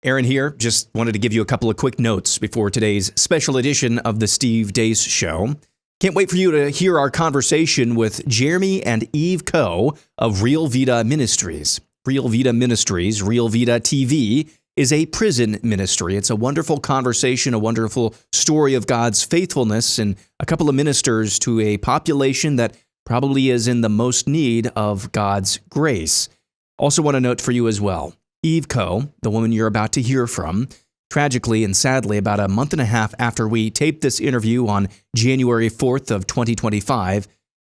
Aaron here. Just wanted to give you a couple of quick notes before today's special edition of the Steve Deace Show. Can't wait for you to hear our conversation with Jeremy and Eve Coe of Real Vida Ministries. Real Vida Ministries, Real Vida TV, is a prison ministry. It's a wonderful conversation, a wonderful story of God's faithfulness and a couple of ministers to a population that probably is in the most need of God's grace. Also want to note for you as well, Eve Coe, the woman you're about to hear from, tragically and sadly, about a month and a half after we taped this interview on January 4th of 2025,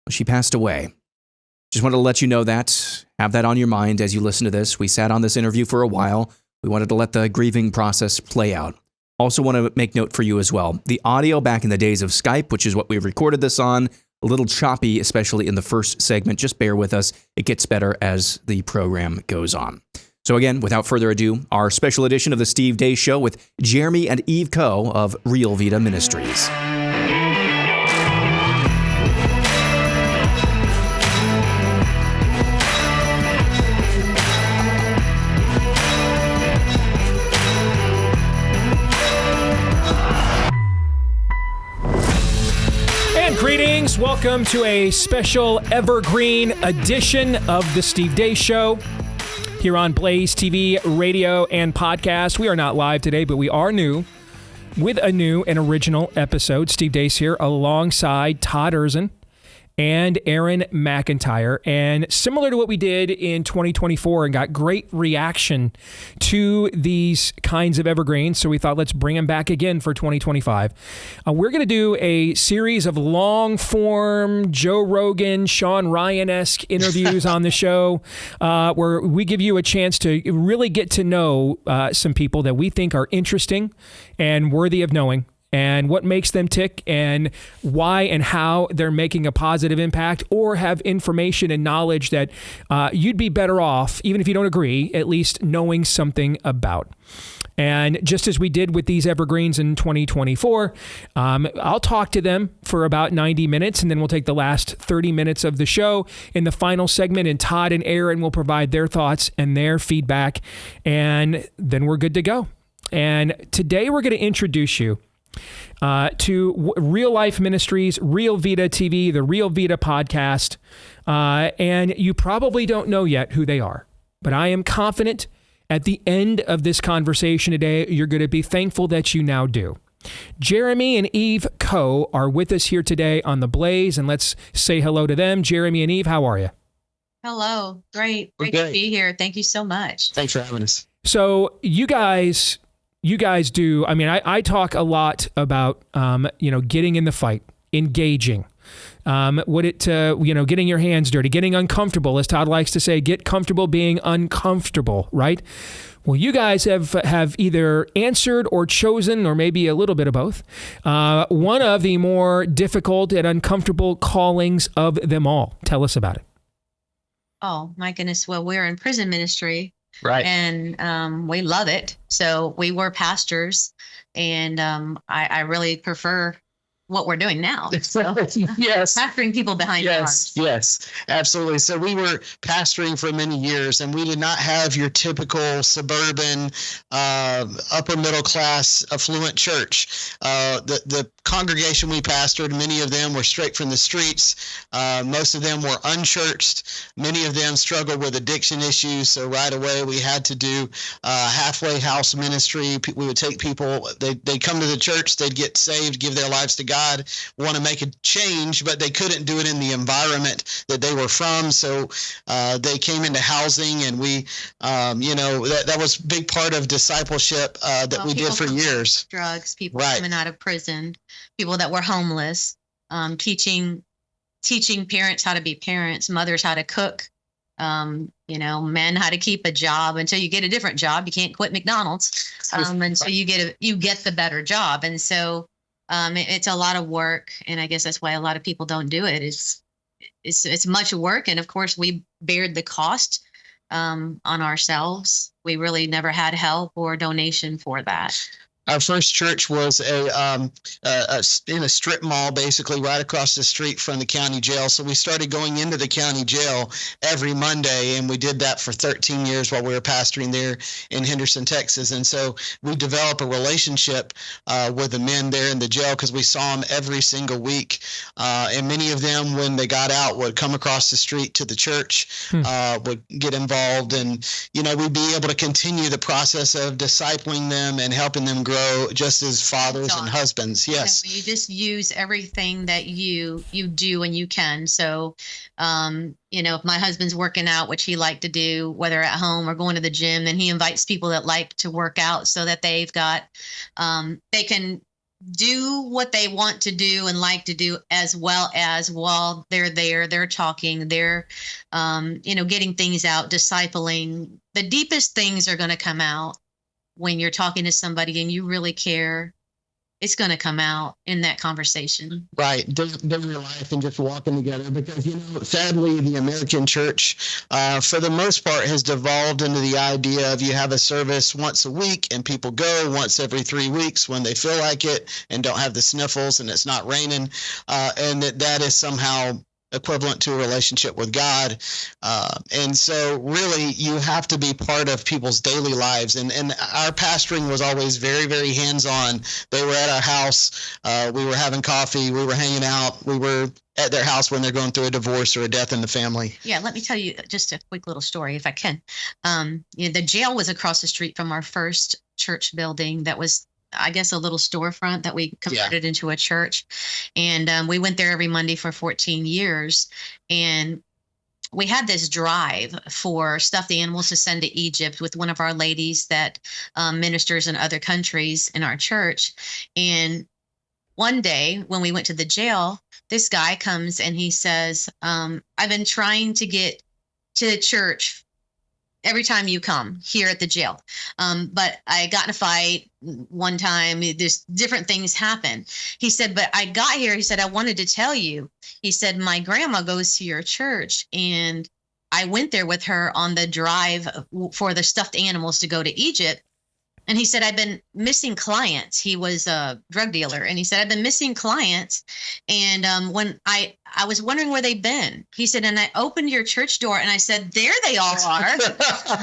she passed away. Just wanted to let you know that, have that on your mind as you listen to this. We sat on this interview for a while. We wanted to let the grieving process play out. Also want to make note for you as well. The audio back in the days of Skype, which is what we recorded this on, a little choppy, especially in the first segment. Just bear with us. It gets better as the program goes on. So again, without further ado, our special edition of the Steve Deace Show with Jeremy and Eve Coe of Real Vida Ministries. Greetings. Welcome to a special evergreen edition of the Steve Deace Show here on Blaze TV, radio, and podcast. We are not live today, but we are new with a new and original episode. Steve Deace here alongside Todd Erzin and Aaron McIntyre. And similar to what we did in 2024 and got great reaction to these kinds of evergreens, so we thought let's bring them back again for 2025. We're going to do a series of long-form Joe Rogan, Sean Ryan-esque interviews on the show where we give you a chance to really get to know some people that we think are interesting and worthy of knowing, and what makes them tick and why and how they're making a positive impact, or have information and knowledge that you'd be better off, even if you don't agree, at least knowing something about. And just as we did with these evergreens in 2024, I'll talk to them for about 90 minutes, and then we'll take the last 30 minutes of the show in the final segment, and Todd and Aaron will provide their thoughts and their feedback, and then we're good to go. And today we're going to introduce you to Real Life Ministries, Real Vida TV, the Real Vida podcast. And you probably don't know yet who they are, but I am confident at the end of this conversation today, you're going to be thankful that you now do. Jeremy and Eve Coe are with us here today on The Blaze, and let's say hello to them. Jeremy and Eve, how are you? Hello. Great to be here. Thank you so much. Thanks for having us. So you guys do, I mean, I talk a lot about, getting in the fight, engaging, getting your hands dirty, getting uncomfortable, as Todd likes to say, get comfortable being uncomfortable, right? Well, you guys have either answered or chosen, or maybe a little bit of both, one of the more difficult and uncomfortable callings of them all. Tell us about it. Oh, my goodness. Well, we're in prison ministry. Right. And we love it. So we were pastors, and I really prefer what we're doing now. So, yes. Pastoring people behind bars. Yes, absolutely. So we were pastoring for many years, and we did not have your typical suburban, upper middle class, affluent church. The congregation we pastored, many of them were straight from the streets. Most of them were unchurched. Many of them struggled with addiction issues. So right away we had to do halfway house ministry. We would take people, they'd come to the church, they'd get saved, give their lives to God, want to make a change, but they couldn't do it in the environment that they were from. So they came into housing, and we, that was a big part of discipleship that we did for years. Drugs, people coming out of prison, people that were homeless, teaching parents how to be parents, mothers how to cook, men how to keep a job until you get a different job. You can't quit McDonald's until you get the better job. And so it's a lot of work, and I guess that's why a lot of people don't do it. It's much work, and of course we bared the cost on ourselves. We really never had help or donation for that. Our first church was in a strip mall, basically right across the street from the county jail. So we started going into the county jail every Monday, and we did that for 13 years while we were pastoring there in Henderson, Texas. And so we developed a relationship with the men there in the jail because we saw them every single week. And many of them, when they got out, would come across the street to the church, would get involved, and we'd be able to continue the process of discipling them and helping them grow just as fathers and husbands. Yes. You just use everything that you do when you can. So, if my husband's working out, which he liked to do, whether at home or going to the gym, then he invites people that like to work out so that they've got, they can do what they want to do and like to do, as well as while they're there, they're talking, they're, getting things out, discipling. The deepest things are going to come out when you're talking to somebody and you really care. It's going to come out in that conversation. Right. Daily life and just walking together, because, sadly, the American church, for the most part, has devolved into the idea of you have a service once a week and people go once every 3 weeks when they feel like it and don't have the sniffles and it's not raining, and that is somehow equivalent to a relationship with God. And so really you have to be part of people's daily lives. And our pastoring was always very, very hands-on. They were at our house. We were having coffee. We were hanging out. We were at their house when they're going through a divorce or a death in the family. Yeah, let me tell you just a quick little story, if I can. The jail was across the street from our first church building that was, I guess, a little storefront that we converted into a church. And we went there every Monday for 14 years. And we had this drive for stuffed animals to send to Egypt with one of our ladies that ministers in other countries in our church. And one day when we went to the jail, this guy comes and he says, I've been trying to get to the church every time you come here at the jail. But I got in a fight one time. There's different things happen. He said, but I got here. He said, I wanted to tell you. He said, my grandma goes to your church, and I went there with her on the drive for the stuffed animals to go to Egypt. And he said, I've been missing clients. He was a drug dealer. And he said, I've been missing clients. And when I was wondering where they've been, he said, and I opened your church door and I said, there they all are.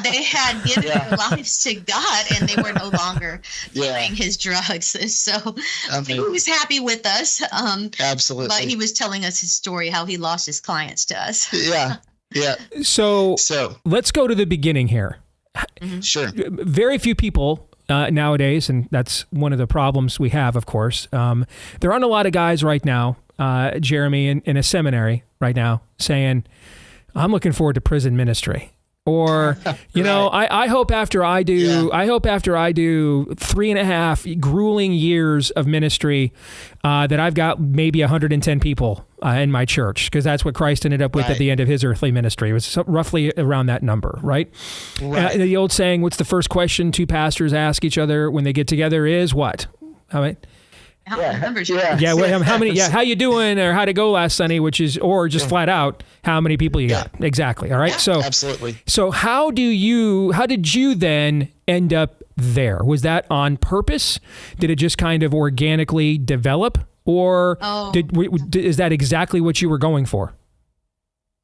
They had given their lives to God and they were no longer doing his drugs. So he was happy with us. Absolutely. But he was telling us his story, how he lost his clients to us. Yeah. So let's go to the beginning here. Mm-hmm. Sure. Very few people nowadays, and that's one of the problems we have, of course. There aren't a lot of guys right now, Jeremy, in a seminary right now saying, I'm looking forward to prison ministry. Or, I hope after I do 3.5 grueling years of ministry, that I've got maybe 110 people in my church, because that's what Christ ended up with at the end of his earthly ministry. It was roughly around that number, right? The old saying, what's the first question two pastors ask each other when they get together is what? How many numbers? How many? Yeah, how you doing, or how'd it go last Sunday? Which is, or just flat out, how many people you got? Exactly. All right. So absolutely. So how did you then end up there? Was that on purpose? Did it just kind of organically develop, or is that exactly what you were going for?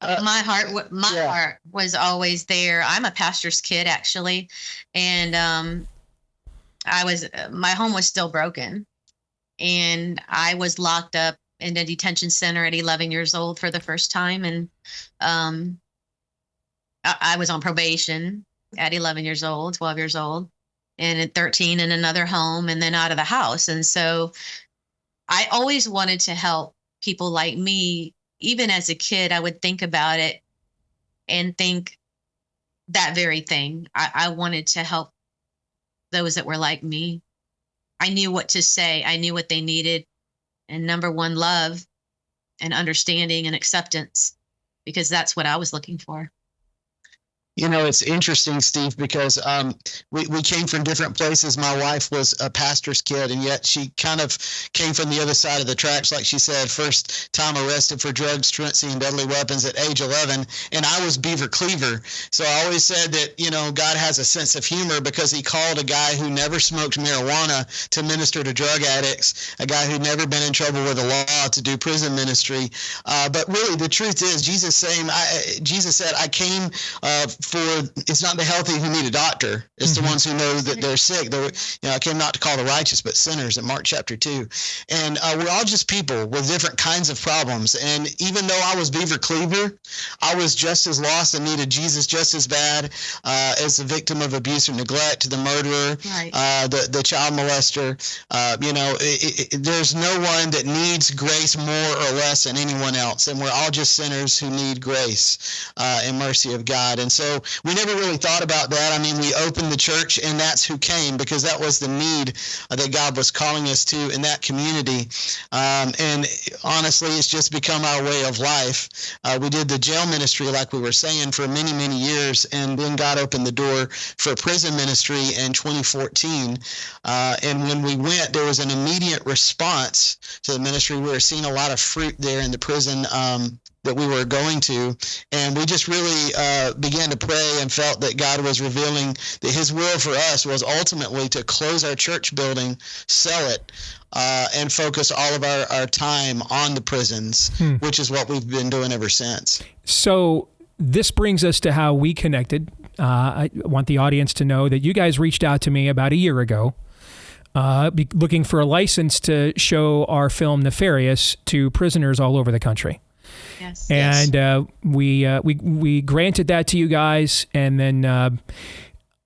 My heart was always there. I'm a pastor's kid, actually, and my home was still broken. And I was locked up in a detention center at 11 years old for the first time. And I was on probation at 11 years old, 12 years old, and at 13 in another home, and then out of the house. And so I always wanted to help people like me. Even as a kid, I would think about it and think that very thing. I wanted to help those that were like me. I knew what to say. I knew what they needed. And number one, love and understanding and acceptance, because that's what I was looking for. It's interesting, Steve, because we came from different places. My wife was a pastor's kid, and yet she kind of came from the other side of the tracks. Like she said, first time arrested for drugs, truancy, and deadly weapons at age 11, and I was Beaver Cleaver. So I always said that, God has a sense of humor, because he called a guy who never smoked marijuana to minister to drug addicts, a guy who'd never been in trouble with the law to do prison ministry. But really, the truth is, Jesus said, I came it's not the healthy who need a doctor. It's the ones who know that they're sick. I came not to call the righteous, but sinners, in Mark chapter 2. And we're all just people with different kinds of problems. And even though I was Beaver Cleaver, I was just as lost and needed Jesus just as bad as the victim of abuse or neglect, the murderer, the child molester. There's no one that needs grace more or less than anyone else. And we're all just sinners who need grace and mercy of God. And so we never really thought about that. I mean, we opened the church, and that's who came, because that was the need that God was calling us to in that community. And honestly, it's just become our way of life. We did the jail ministry, like we were saying, for many, many years, and then God opened the door for prison ministry in 2014. And when we went, there was an immediate response to the ministry. We were seeing a lot of fruit there in the prison that we were going to, and we just really began to pray and felt that God was revealing that his will for us was ultimately to close our church building, sell it, and focus all of our time on the prisons, which is what we've been doing ever since. So this brings us to how we connected. I want the audience to know that you guys reached out to me about a year ago, looking for a license to show our film Nefarious to prisoners all over the country. Yes. And we granted that to you guys, and then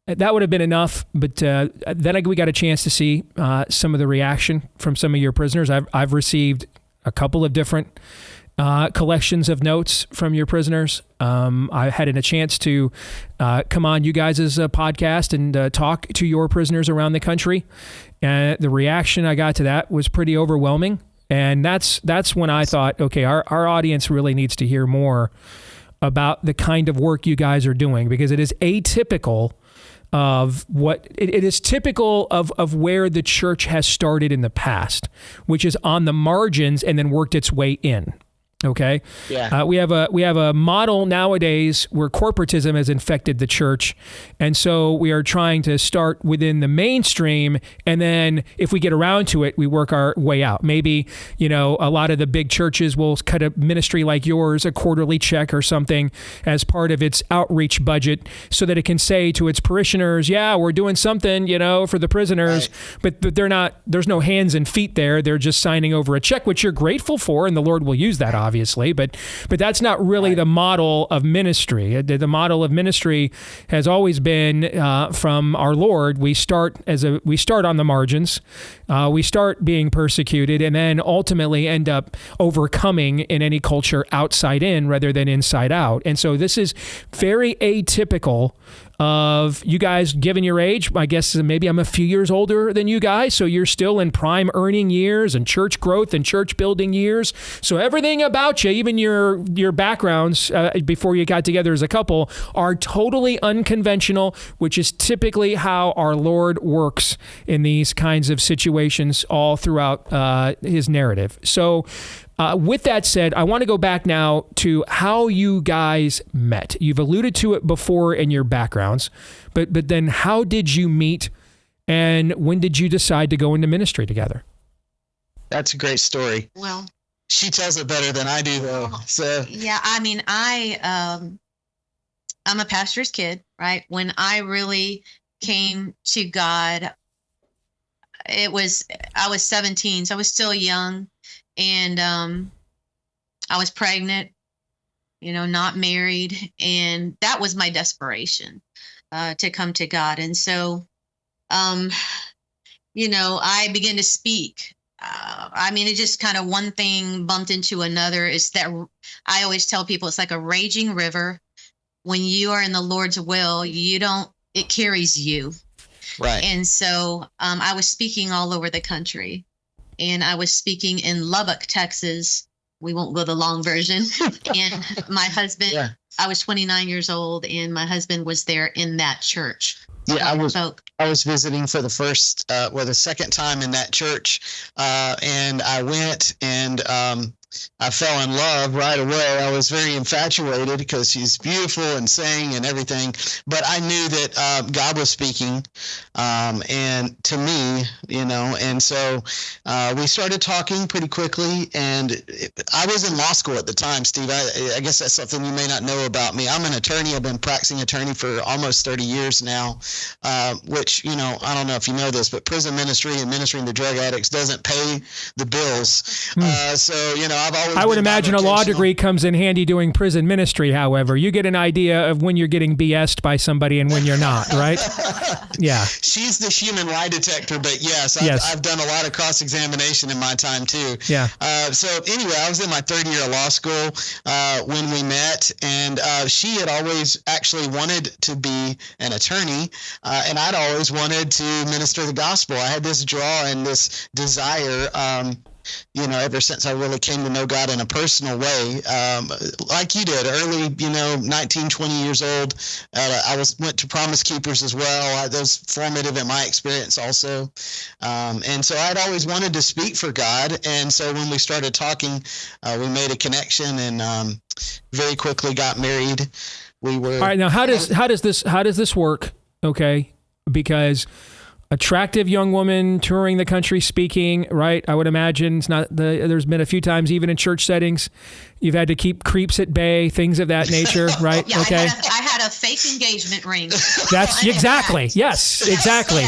that would have been enough. But then we got a chance to see some of the reaction from some of your prisoners. I've received a couple of different collections of notes from your prisoners. I had a chance to come on you guys' podcast and talk to your prisoners around the country, and the reaction I got to that was pretty overwhelming. And that's when I thought, okay, our audience really needs to hear more about the kind of work you guys are doing, because it is atypical of what it is typical of where the church has started in the past, which is on the margins and then worked its way in. Okay. Yeah. We have a model nowadays where corporatism has infected the church, and so we are trying to start within the mainstream, and then if we get around to it, we work our way out. Maybe a lot of the big churches will cut a ministry like yours a quarterly check or something as part of its outreach budget, so that it can say to its parishioners, "Yeah, we're doing something, for the prisoners," but they're not. There's no hands and feet there. They're just signing over a check, which you're grateful for, and the Lord will use that, obviously, but that's not really the model of ministry. The model of ministry has always been from our Lord. We start on the margins, we start being persecuted, and then ultimately end up overcoming in any culture outside in rather than inside out. And so this is very atypical of you guys, given your age. I guess maybe I'm a few years older than you guys, so you're still in prime earning years and church growth and church building years. So everything about you, even your backgrounds before you got together as a couple, are totally unconventional, which is typically how our Lord works in these kinds of situations all throughout his narrative. So with that said, I want to go back now to how you guys met. You've alluded to it before in your backgrounds, but then how did you meet, and when did you decide to go into ministry together? That's a great story. Well, she tells it better than I do, though. So yeah, I mean, I'm a pastor's kid, right? When I really came to God, I was 17, so I was still young. And I was pregnant, not married. And that was my desperation to come to God. And so, I began to speak. It just kind of one thing bumped into another. Is that I always tell people it's like a raging river. When you are in the Lord's will, it carries you. Right. And so I was speaking all over the country. And I was speaking in Lubbock, Texas, we won't go the long version. And my husband, Yeah. I was 29 years old, and my husband was there in that church. Yeah, I was visiting for the second time in that church, and I went and I fell in love right away. I was very infatuated because she's beautiful and sang and everything. But I knew that God was speaking, and to me, And so we started talking pretty quickly. And I was in law school at the time, Steve. I guess that's something you may not know about me. I'm an attorney. I've been practicing attorney for almost 30 years now. Which, I don't know if you know this, but prison ministry and ministering to drug addicts doesn't pay the bills. So, I've always. I would imagine a law degree comes in handy doing prison ministry. However, you get an idea of when you're getting BS'd by somebody and when you're not, right? Yeah. She's the human lie detector, but yes, I've done a lot of cross-examination in my time too. Yeah. So anyway, I was in my third year of law school when we met, and she had always actually wanted to be an attorney. And I'd always wanted to minister the gospel. I had this draw and this desire, ever since I really came to know God in a personal way, like you did, early, 19, 20 years old. I went to Promise Keepers as well. That was formative in my experience also. And so I'd always wanted to speak for God. And so when we started talking, we made a connection and very quickly got married. We were. All right. Now, how does this work? Okay. Because attractive young woman touring the country speaking, right? I would imagine there's been a few times, even in church settings, you've had to keep creeps at bay, things of that nature, right? Yeah, okay. I had a fake engagement ring. That's exactly. Yes, exactly.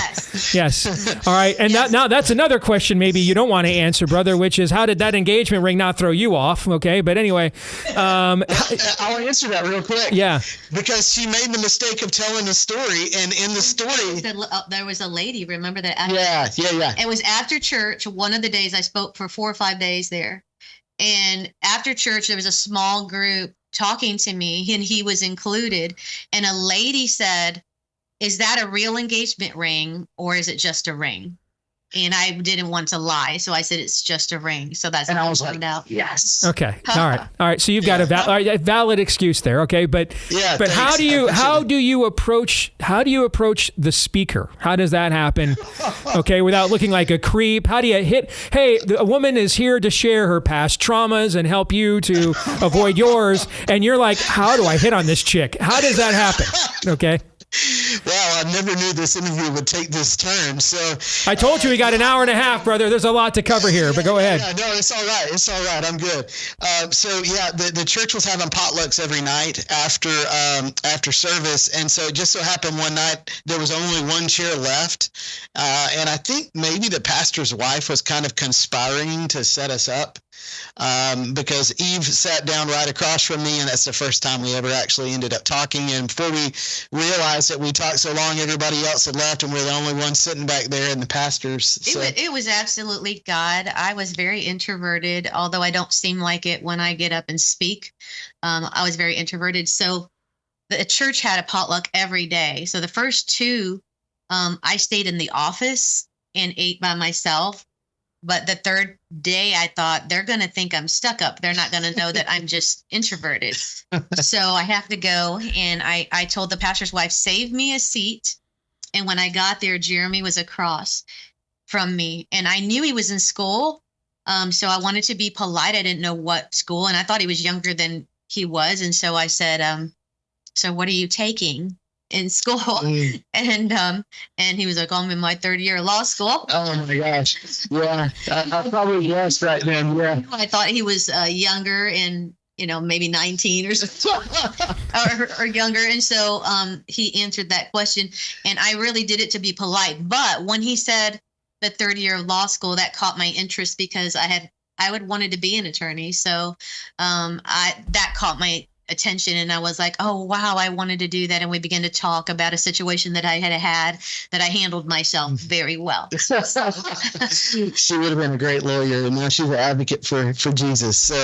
Yes. All right. And now that's another question maybe you don't want to answer, brother, which is how did that engagement ring not throw you off? Okay. But anyway. I'll answer that real quick. Yeah. Because she made the mistake of telling the story, and in the story. There was a lady, remember that? Yeah. It was after church. One of the days I spoke for 4 or 5 days there. And after church, there was a small group talking to me, and he was included. And a lady said, "Is that a real engagement ring, or is it just a ring?" And I didn't want to lie, so I said it's just a ring. So that's how I found out. Yes. Okay. All right. So you've got a valid excuse there. Okay. But how do you approach the speaker? How does that happen? Okay, without looking like a creep. How do you hit? Hey, a woman is here to share her past traumas and help you to avoid yours, and you're like, how do I hit on this chick? How does that happen? Okay. Well, I never knew this interview would take this turn. So I told you we got an hour and a half, brother. There's a lot to cover here, but go ahead. No, it's all right. It's all right. I'm good. The church was having potlucks every night after service, and so it just so happened one night there was only one chair left, and I think maybe the pastor's wife was kind of conspiring to set us up. Because Eve sat down right across from me, and that's the first time we ever actually ended up talking. And before we realized that we talked so long, everybody else had left, and we're the only ones sitting back there, and the pastors. So. It was absolutely God. I was very introverted, although I don't seem like it when I get up and speak. I was very introverted. So the church had a potluck every day. So the first 2, I stayed in the office and ate by myself. But the third day, I thought they're going to think I'm stuck up. They're not going to know that I'm just introverted. So I have to go. And I told the pastor's wife, save me a seat. And when I got there, Jeremy was across from me. And I knew he was in school. So I wanted to be polite. I didn't know what school. And I thought he was younger than he was. And so I said, so what are you taking in school? And he was like, I'm in my 3rd year of law school. Oh my gosh. Yeah. I probably guessed right then. Yeah. I thought he was younger and, maybe 19 or or younger. And so he answered that question, and I really did it to be polite. But when he said the 3rd year of law school, that caught my interest because I would wanted to be an attorney. So that caught my attention, and I was like, oh wow, I wanted to do that. And we began to talk about a situation that I had that I handled myself very well. She would have been a great lawyer, and now she's an advocate for Jesus. So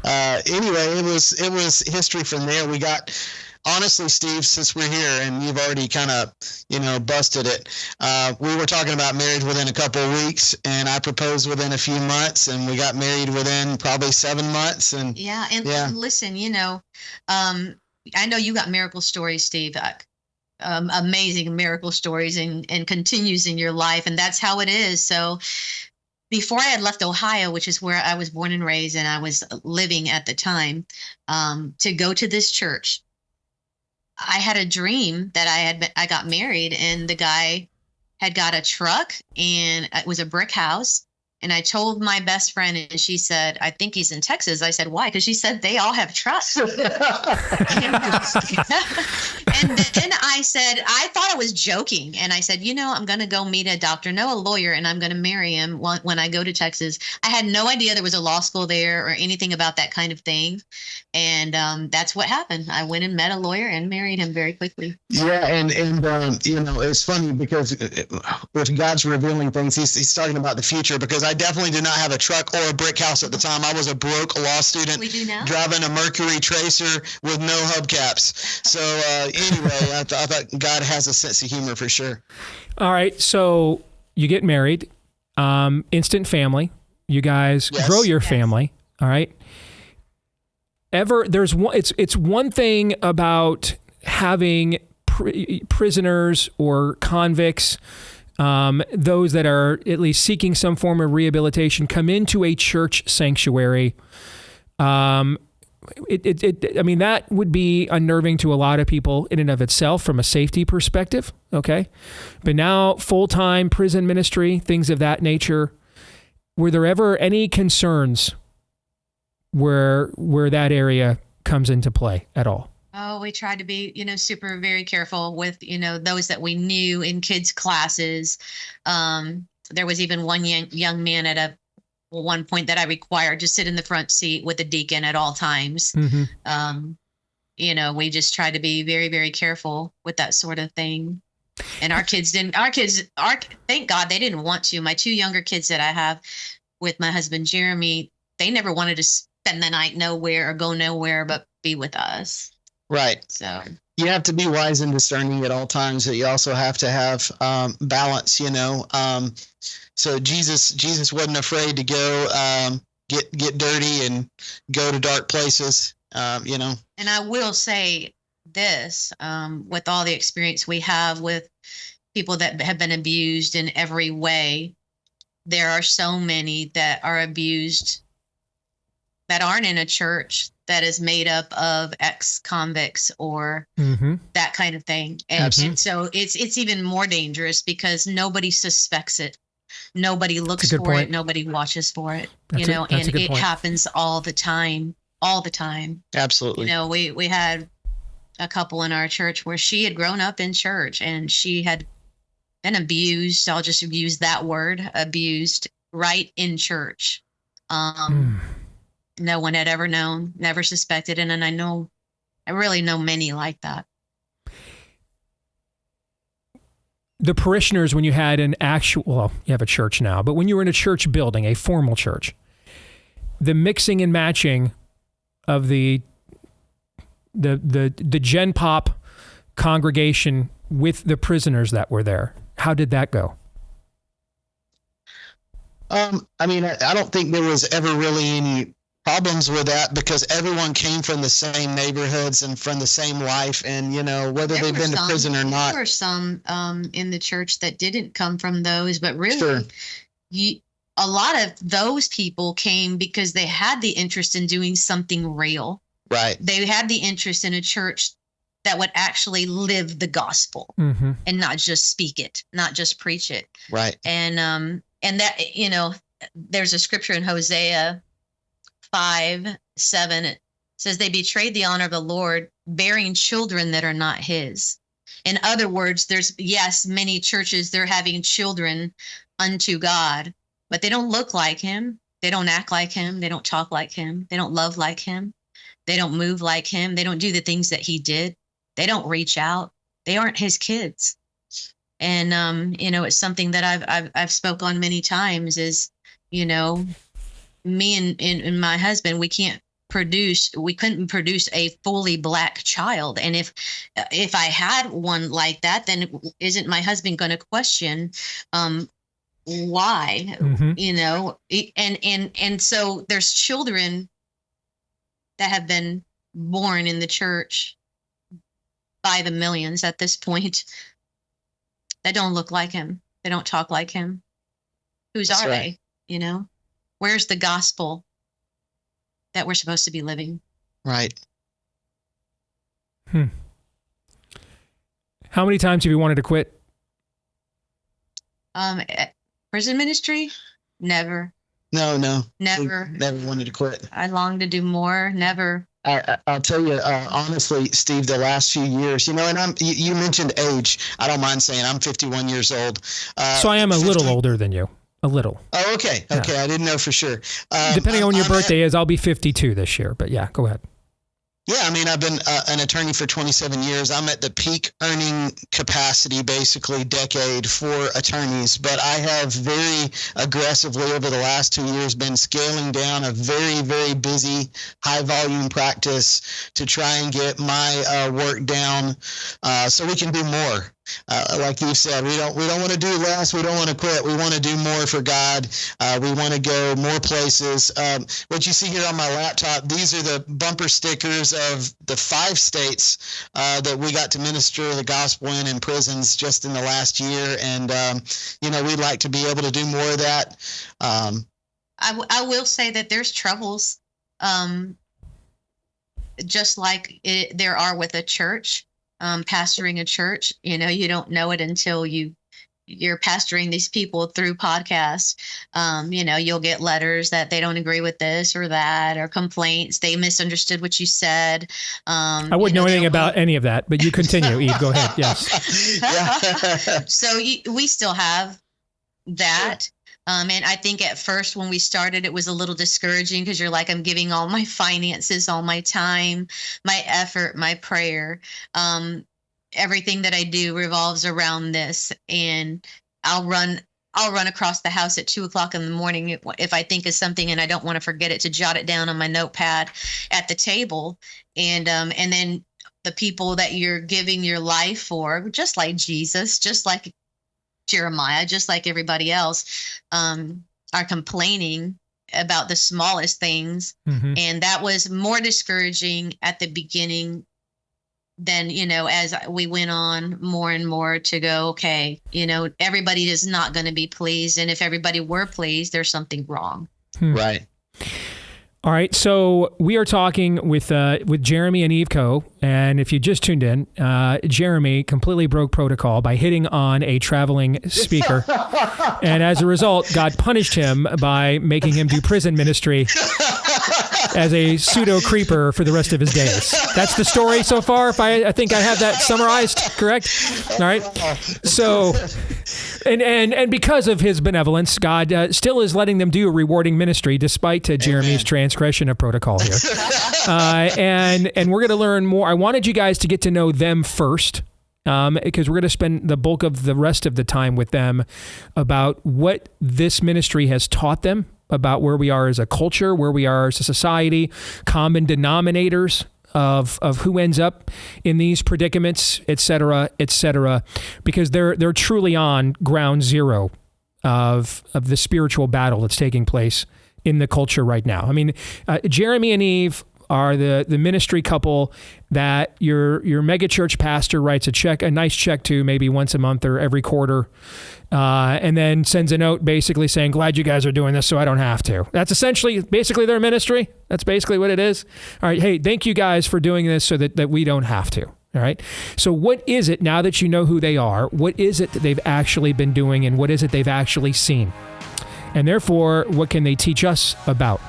anyway, it was history from there. We got honestly, Steve, since we're here and you've already kind of, busted it, we were talking about marriage within a couple of weeks, and I proposed within a few months, and we got married within probably 7 months. And listen, I know you got miracle stories, Steve. Amazing miracle stories and continues in your life, and that's how it is. So before I had left Ohio, which is where I was born and raised and I was living at the time, to go to this church, I had a dream that I got married, and the guy had got a truck, and it was a brick house. And I told my best friend, and she said, I think he's in Texas. I said, why? Because she said they all have trucks. And then I said, I thought I was joking. And I said, I'm going to go meet a doctor, a lawyer, and I'm going to marry him when I go to Texas. I had no idea there was a law school there or anything about that kind of thing. And that's what happened. I went and met a lawyer and married him very quickly. Yeah. And it's funny because with God's revealing things, he's talking about the future, because I definitely did not have a truck or a brick house at the time. I was a broke law student driving a Mercury Tracer with no hubcaps. So anyway, I thought God has a sense of humor for sure. All right. So you get married, instant family. You guys grow your family. All right. It's one thing about having prisoners or convicts, those that are at least seeking some form of rehabilitation, come into a church sanctuary. That would be unnerving to a lot of people in and of itself from a safety perspective. Okay. But now full-time prison ministry, things of that nature. Were there ever any concerns where that area comes into play at all? Oh, we tried to be, very careful with, those that we knew in kids' classes. There was even one young man at one point that I required to sit in the front seat with a deacon at all times. Mm-hmm. We just tried to be very, very careful with that sort of thing. And thank God they didn't want to. My two younger kids that I have with my husband, Jeremy, they never wanted to spend the night nowhere or go nowhere but be with us. Right. So you have to be wise and discerning at all times, but you also have to have balance, So Jesus wasn't afraid to go get dirty and go to dark places, And I will say this, with all the experience we have with people that have been abused in every way, there are so many that are abused that aren't in a church that is made up of ex-convicts or that kind of thing. And so it's even more dangerous because nobody suspects it. Nobody looks for it. Nobody watches for it, and it happens all the time. Absolutely. We had a couple in our church where she had grown up in church and she had been abused. I'll just use that word, abused, right in church. No one had ever known, never suspected. And I really know many like that. The parishioners, when you had you have a church now, but when you were in a church building, a formal church, the mixing and matching of the Gen Pop congregation with the prisoners that were there, how did that go? I don't think there was ever really any problems with that because everyone came from the same neighborhoods and from the same life, and whether they've been to prison or not. There were some in the church that didn't come from those, but really, a lot of those people came because they had the interest in doing something real. Right. They had the interest in a church that would actually live the gospel and not just speak it, not just preach it. Right. And that there's a scripture in Hosea 5:7, it says they betrayed the honor of the Lord, bearing children that are not his. In other words, there's many churches, they're having children unto God, but they don't look like him. They don't act like him. They don't talk like him. They don't love like him. They don't move like him. They don't do the things that he did. They don't reach out. They aren't his kids. And it's something that I've spoke on many times is, me and my husband, we can't couldn't produce a fully black child. And if I had one like that, then isn't my husband going to question why? And so there's children that have been born in the church by the millions at this point that don't look like him. They don't talk like him. Whose are they? Where's the gospel that we're supposed to be living? Right. How many times have you wanted to quit? Prison ministry? Never. No. Never. Never wanted to quit. I long to do more. Never. I'll tell you, honestly, Steve, the last few years, and you mentioned age. I don't mind saying I'm 51 years old. So I am a little older than you. A little. Oh, okay. Yeah. Okay. I didn't know for sure. Depending on when your birthday is, I'll be 52 this year. But yeah, go ahead. Yeah, I mean, I've been an attorney for 27 years. I'm at the peak earning capacity, basically, decade for attorneys. But I have very aggressively over the last 2 years been scaling down a very, very busy, high-volume practice to try and get my work down so we can do more. Like you said, we don't want to do less. We don't want to quit. We want to do more for God. We want to go more places. What you see here on my laptop, these are the bumper stickers of the 5 states that we got to minister the gospel in prisons just in the last year. And, we'd like to be able to do more of that. I will say that there's troubles, just like there are with a church. Pastoring a church, you don't know it until you're pastoring these people through podcasts. You'll get letters that they don't agree with this or that, or complaints. They misunderstood what you said. I wouldn't know anything about any of that, but you continue, Eve. Go ahead. Yes. So we still have that. And I think at first when we started, it was a little discouraging because you're like, I'm giving all my finances, all my time, my effort, my prayer. Everything that I do revolves around this. And I'll run across the house at 2:00 in the morning if I think of something and I don't want to forget it, to jot it down on my notepad at the table. And then the people that you're giving your life for, just like Jesus, just like Jeremiah, just like everybody else, are complaining about the smallest things. Mm-hmm. And that was more discouraging at the beginning than, as we went on more and more to go, okay, everybody is not going to be pleased. And if everybody were pleased, there's something wrong. Right. All right, so we are talking with Jeremy and Eve Coe, and if you just tuned in, Jeremy completely broke protocol by hitting on a traveling speaker, and as a result, God punished him by making him do prison ministry as a pseudo creeper for the rest of his days. That's the story so far. I think I have that summarized, correct? All right. So, and because of his benevolence, God still is letting them do a rewarding ministry despite Jeremy's transgression of protocol here. And we're going to learn more. I wanted you guys to get to know them first, because we're going to spend the bulk of the rest of the time with them about what this ministry has taught them about where we are as a culture, where we are as a society, common denominators of who ends up in these predicaments, et cetera, because they're truly on ground zero of the spiritual battle that's taking place in the culture right now. I mean, Jeremy and Eve are the ministry couple that your megachurch pastor writes a nice check to maybe once a month or every quarter, and then sends a note basically saying, glad you guys are doing this so I don't have to. That's basically their ministry. That's basically what it is. All right, hey, thank you guys for doing this so that we don't have to. All right. So what is it, now that you know who they are, what is it that they've actually been doing, and what is it they've actually seen? And therefore, what can they teach us about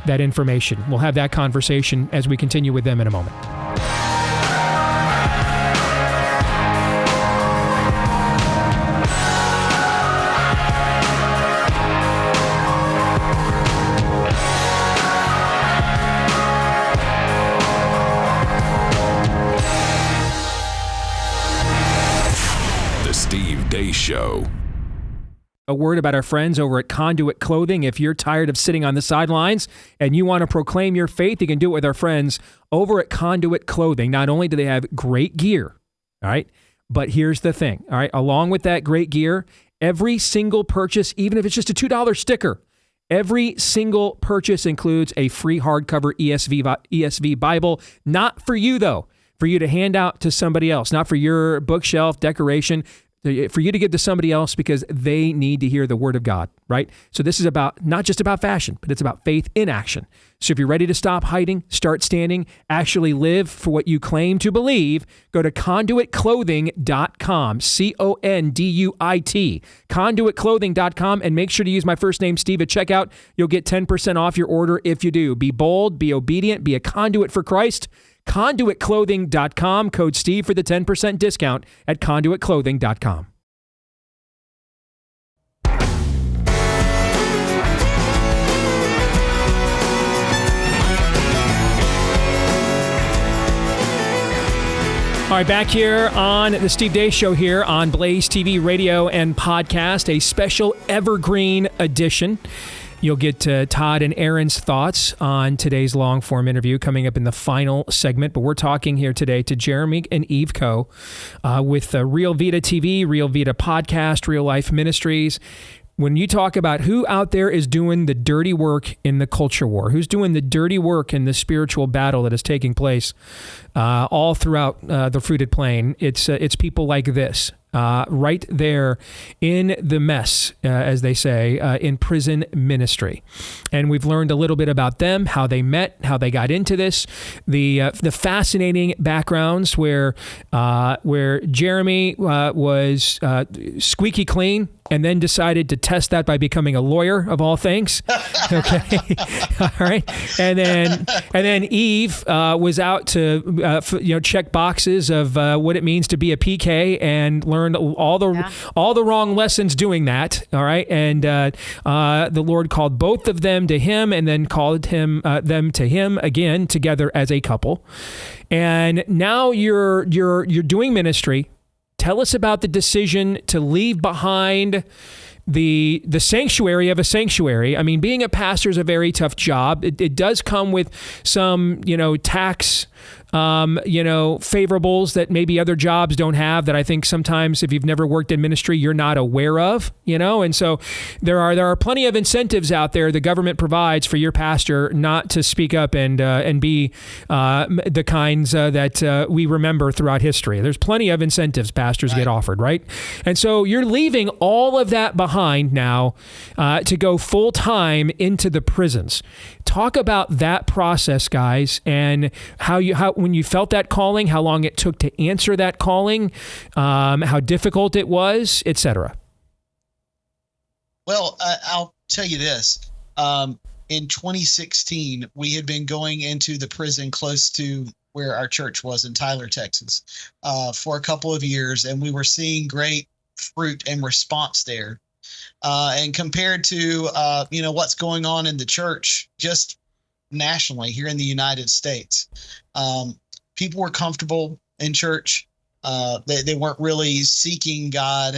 that information? We'll have that conversation as we continue with them in a moment. The Steve Deace Show. a word about our friends over at Conduit Clothing. If you're tired of sitting on the sidelines and you want to proclaim your faith, you can do it with our friends over at Conduit Clothing. Not only do they have great gear, all right, but here's the thing, all right, along with that great gear, every single purchase, even if it's just a $2 sticker, every single purchase includes a free hardcover ESV Bible. Not for you, though, for you to hand out to somebody else, not for your bookshelf decoration, for you to give to somebody else because they need to hear the word of God, right? So this is about not just about fashion, but it's about faith in action. So if you're ready to stop hiding, start standing, actually live for what you claim to believe, go to conduitclothing.com, CONDUIT, conduitclothing.com, and make sure to use my first name, Steve, at checkout. You'll get 10% off your order if you do. Be bold, be obedient, be a conduit for Christ. ConduitClothing.com, code Steve for the 10% discount at ConduitClothing.com. All right, back here on the Steve Deace Show here on Blaze TV, radio, and podcast, a special evergreen edition. You'll get Todd and Aaron's thoughts on today's long-form interview coming up in the final segment. But we're talking here today to Jeremy and Eve Coe with Real Vida TV, Real Vida podcast, Real Life Ministries. When you talk about who out there is doing the dirty work in the culture war, who's doing the dirty work in the spiritual battle that is taking place all throughout the fruited plain, it's people like this. Right there in the mess, as they say, in prison ministry. And we've learned a little bit about them, how they met, how they got into this, the fascinating backgrounds where Jeremy was squeaky clean and then decided to test that by becoming a lawyer of all things. Okay. All right. And then Eve was out to check boxes of what it means to be a PK and learned all the wrong lessons doing that. All right. And the Lord called both of them to him and then called them to him again together as a couple. And now you're doing ministry. Tell us about the decision to leave behind the sanctuary of a sanctuary. I mean, being a pastor is a very tough job. It does come with some, tax, favorables that maybe other jobs don't have, that I think sometimes if you've never worked in ministry, you're not aware of, and so there are plenty of incentives out there the government provides for your pastor not to speak up and be the kinds that we remember throughout history. There's plenty of incentives pastors get offered, right? And so you're leaving all of that behind now to go full time into the prisons. Talk about that process, guys, and how when you felt that calling, how long it took to answer that calling, how difficult it was, etc. Well, I'll tell you this. In 2016, we had been going into the prison close to where our church was in Tyler, Texas, for a couple of years, and we were seeing great fruit and response there. And compared to, what's going on in the church, just nationally here in the United States, people were comfortable in church. They weren't really seeking God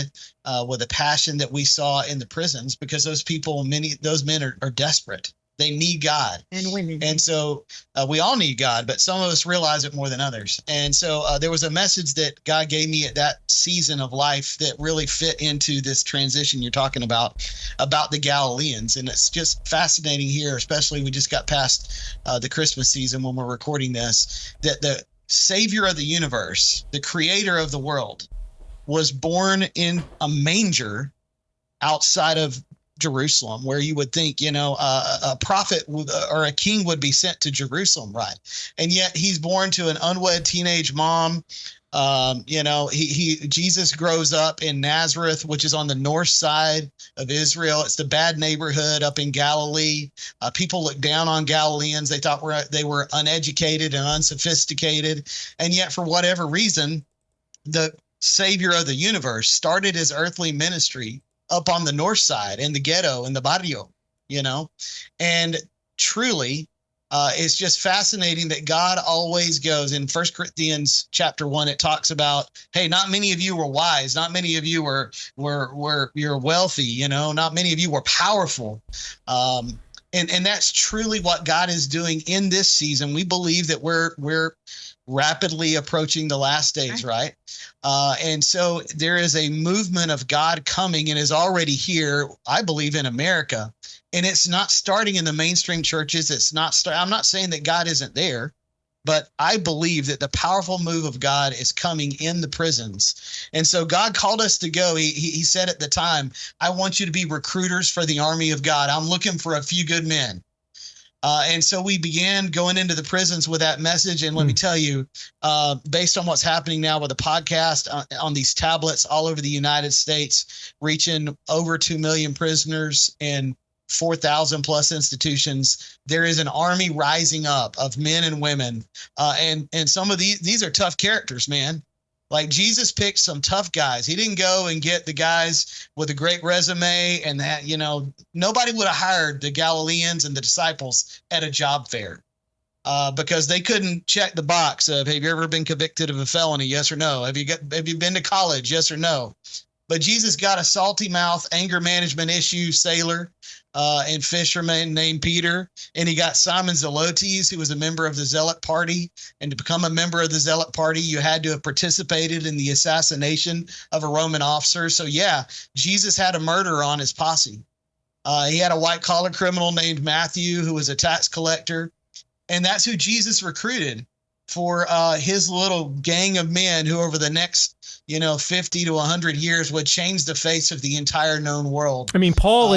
with a passion that we saw in the prisons, because those men are desperate. They need God. And women. And so we all need God, but some of us realize it more than others. And so there was a message that God gave me at that season of life that really fit into this transition you're talking about the Galileans. And it's just fascinating here, especially we just got past the Christmas season when we're recording this, that the Savior of the universe, the creator of the world, was born in a manger outside of Jerusalem, where you would think, a prophet or a king would be sent to Jerusalem, right? And yet he's born to an unwed teenage mom. Jesus grows up in Nazareth, which is on the north side of Israel. It's the bad neighborhood up in Galilee. People look down on Galileans. They thought they were uneducated and unsophisticated. And yet, for whatever reason, the Savior of the universe started his earthly ministry up on the north side in the ghetto, in the barrio, and truly It's just fascinating that God always goes. In 1 Corinthians chapter 1, it talks about, hey, not many of you were wise. Not many of you were you're wealthy, not many of you were powerful. And that's truly what God is doing in this season. We believe that we're rapidly approaching the last days, right? And so there is a movement of God coming and is already here, I believe, in America. And it's not starting in the mainstream churches. I'm not saying that God isn't there, but I believe that the powerful move of God is coming in the prisons. And so God called us to go. He said at the time, I want you to be recruiters for the army of God. I'm looking for a few good men. And so we began going into the prisons with that message. And let me tell you, based on what's happening now with the podcast on these tablets all over the United States, reaching over 2 million prisoners and 4,000 plus institutions, there is an army rising up of men and women. And some of these are tough characters, man. Like Jesus picked some tough guys. He didn't go and get the guys with a great resume and that, nobody would have hired the Galileans and the disciples at a job fair because they couldn't check the box of, have you ever been convicted of a felony? Yes or no. Have you been to college? Yes or no. But Jesus got a salty mouth, anger management issue sailor and fisherman named Peter. And he got Simon Zelotes, who was a member of the Zealot Party. And to become a member of the Zealot Party, you had to have participated in the assassination of a Roman officer. So, yeah, Jesus had a murderer on his posse. He had a white-collar criminal named Matthew, who was a tax collector. And that's who Jesus recruited for his little gang of men who over the next 50 to 100 years would change the face of the entire known world. I mean, Paul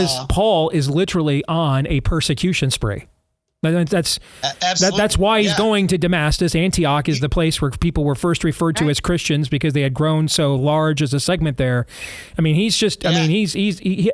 is literally on a persecution spree. That's why he's going to Damascus. Antioch is the place where people were first referred to as Christians because they had grown so large as a segment there. I mean, he's just. I mean, he's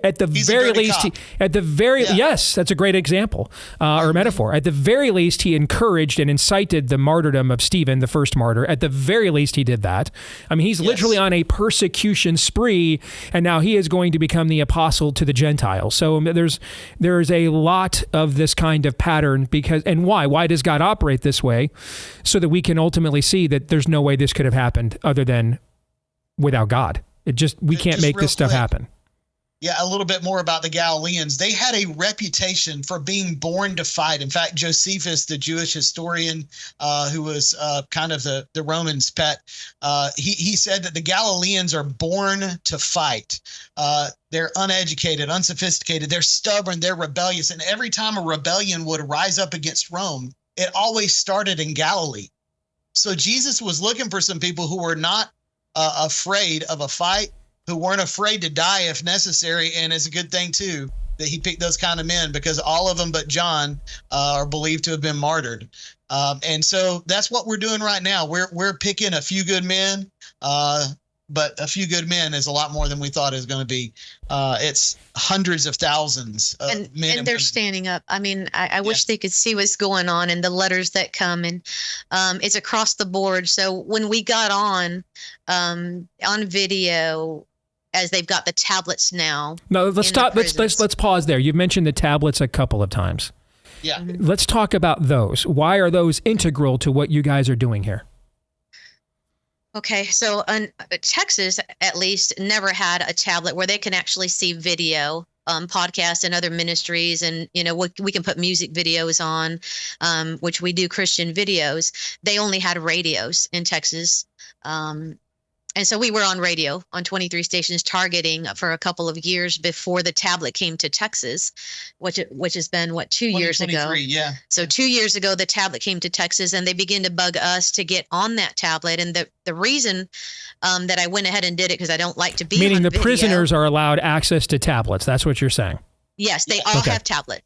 at the very least. Yes, that's a great example or metaphor. At the very least, he encouraged and incited the martyrdom of Stephen, the first martyr. At the very least, he did that. I mean, he's literally on a persecution spree, and now he is going to become the apostle to the Gentiles. So there's a lot of this kind of pattern. Why does God operate this way? So that we can ultimately see that there's no way this could have happened other than without God. We can't make this stuff happen. Yeah, a little bit more about the Galileans. They had a reputation for being born to fight. In fact, Josephus, the Jewish historian who was kind of the Romans' pet, he said that the Galileans are born to fight. They're uneducated, unsophisticated. They're stubborn. They're rebellious. And every time a rebellion would rise up against Rome, it always started in Galilee. So Jesus was looking for some people who were not afraid of a fight, who weren't afraid to die if necessary. And it's a good thing, too, that he picked those kind of men because all of them but John are believed to have been martyred. And so that's what we're doing right now. We're picking a few good men, but a few good men is a lot more than we thought it was going to be. It's hundreds of thousands of men. And they're standing up. I mean, I wish they could see what's going on and the letters that come. And it's across the board. So when we got on video, as they've got the tablets now. No, let's stop. Let's pause there. You've mentioned the tablets a couple of times. Yeah. Mm-hmm. Let's talk about those. Why are those integral to what you guys are doing here? Okay, so Texas, at least, never had a tablet where they can actually see video, podcasts and other ministries. And, we can put music videos on, which we do Christian videos. They only had radios in Texas. And so we were on radio on 23 stations targeting for a couple of years before the tablet came to Texas, which has been, 2 years ago? Yeah. So 2 years ago, the tablet came to Texas and they began to bug us to get on that tablet. And the reason that I went ahead and did it, because I don't like to be Meaning on the video. Prisoners are allowed access to tablets. That's what you're saying. Yes, they all have tablets,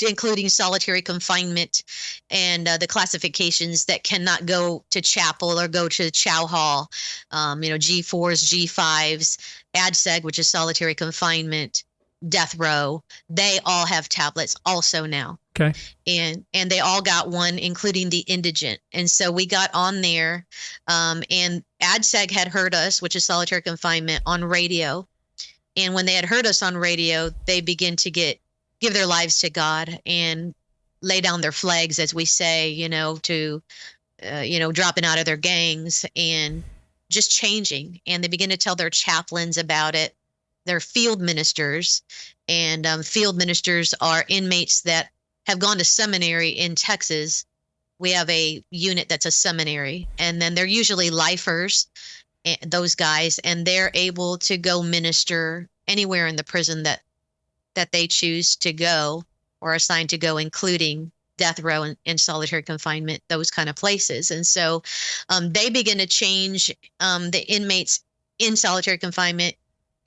including solitary confinement and the classifications that cannot go to chapel or go to chow hall, G4s, G5s, ADSEG, which is solitary confinement, death row. They all have tablets also now. Okay. And they all got one, including the indigent. And so we got on there and ADSEG had heard us, which is solitary confinement, on radio. And when they had heard us on radio, they began to give their lives to God. And lay down their flags, as we say, to dropping out of their gangs and just changing. And they begin to tell their chaplains about it. They're field ministers, and field ministers are inmates that have gone to seminary in Texas. We have a unit that's a seminary, and then they're usually lifers, those guys, and they're able to go minister anywhere in the prison that they choose to go or assigned to go, including death row and solitary confinement, those kind of places. And so they begin to change the inmates in solitary confinement,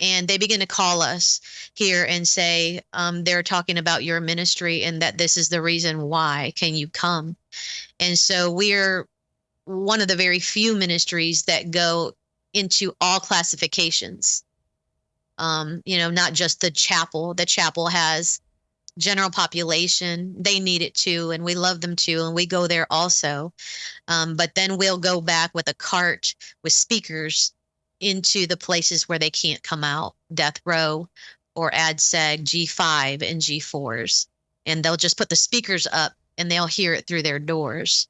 and they begin to call us here and say, they're talking about your ministry and that this is the reason why. Can you come? And so we're one of the very few ministries that go into all classifications. Not just the chapel. The chapel has general population. They need it too, and we love them too, and we go there also. But then we'll go back with a cart with speakers into the places where they can't come out, death row or ADSEG, G5 and G4s. And they'll just put the speakers up and they'll hear it through their doors.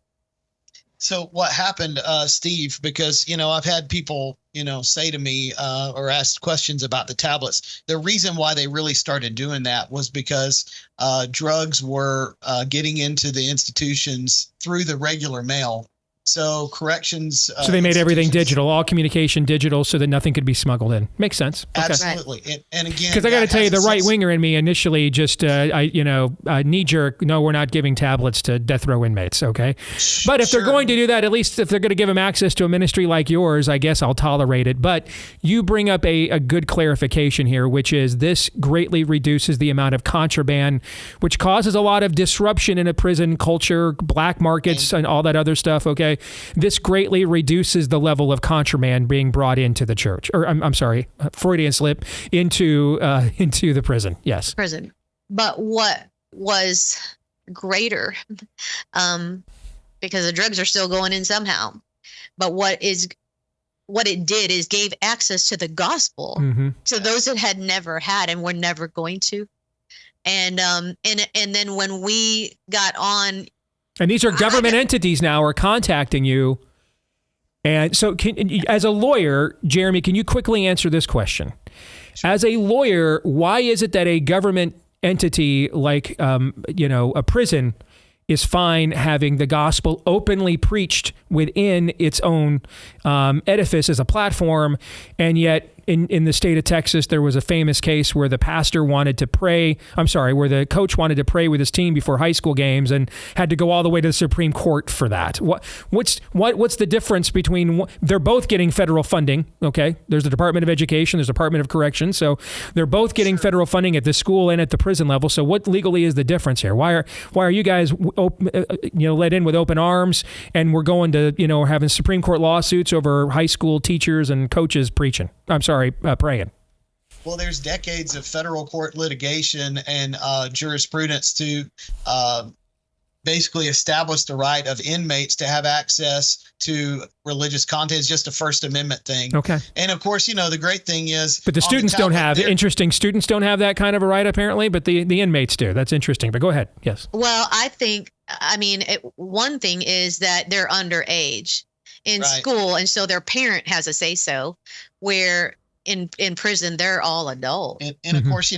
So what happened, Steve, because, I've had people, say to me or ask questions about the tablets. The reason why they really started doing that was because drugs were getting into the institutions through the regular mail. So corrections. So they made everything digital, all communication digital, so that nothing could be smuggled in. Makes sense. Okay. Absolutely. Right. And again, because I got to tell you, the right winger in me initially just, knee jerk. No, we're not giving tablets to death row inmates. Okay. But if they're going to do that, at least if they're going to give them access to a ministry like yours, I guess I'll tolerate it. But you bring up a good clarification here, which is this greatly reduces the amount of contraband, which causes a lot of disruption in a prison culture, black markets and all that other stuff. Okay. This greatly reduces the level of contraband being brought into the church, or I'm sorry, Freudian slip, into the prison. Yes. Prison. But what was greater, because the drugs are still going in somehow, but what it did is gave access to the gospel to those that had never had and were never going to. And then when we got on. And these are government entities now are contacting you. And so as a lawyer, Jeremy, can you quickly answer this question? Sure. As a lawyer, why is it that a government entity like, a prison is fine having the gospel openly preached within its own edifice as a platform, and yet in the state of Texas, there was a famous case where the pastor wanted to pray. Where the coach wanted to pray with his team before high school games and had to go all the way to the Supreme Court for that. What's the difference between? They're both getting federal funding. Okay, there's the Department of Education, there's the Department of Corrections, so they're both getting federal funding at the school and at the prison level. So what legally is the difference here? Why are you guys let in with open arms, and we're going to we're having Supreme Court lawsuits over high school teachers and coaches preaching? Praying. Well, there's decades of federal court litigation and jurisprudence to basically establish the right of inmates to have access to religious content. Is just a First Amendment thing. Okay. And of course, the great thing is, but the students don't have students don't have that kind of a right apparently, but the inmates do. That's interesting. But go ahead. Yes. Well, one thing is that they're underage in school, and so their parent has a say so, where in prison they're all adults. And of course,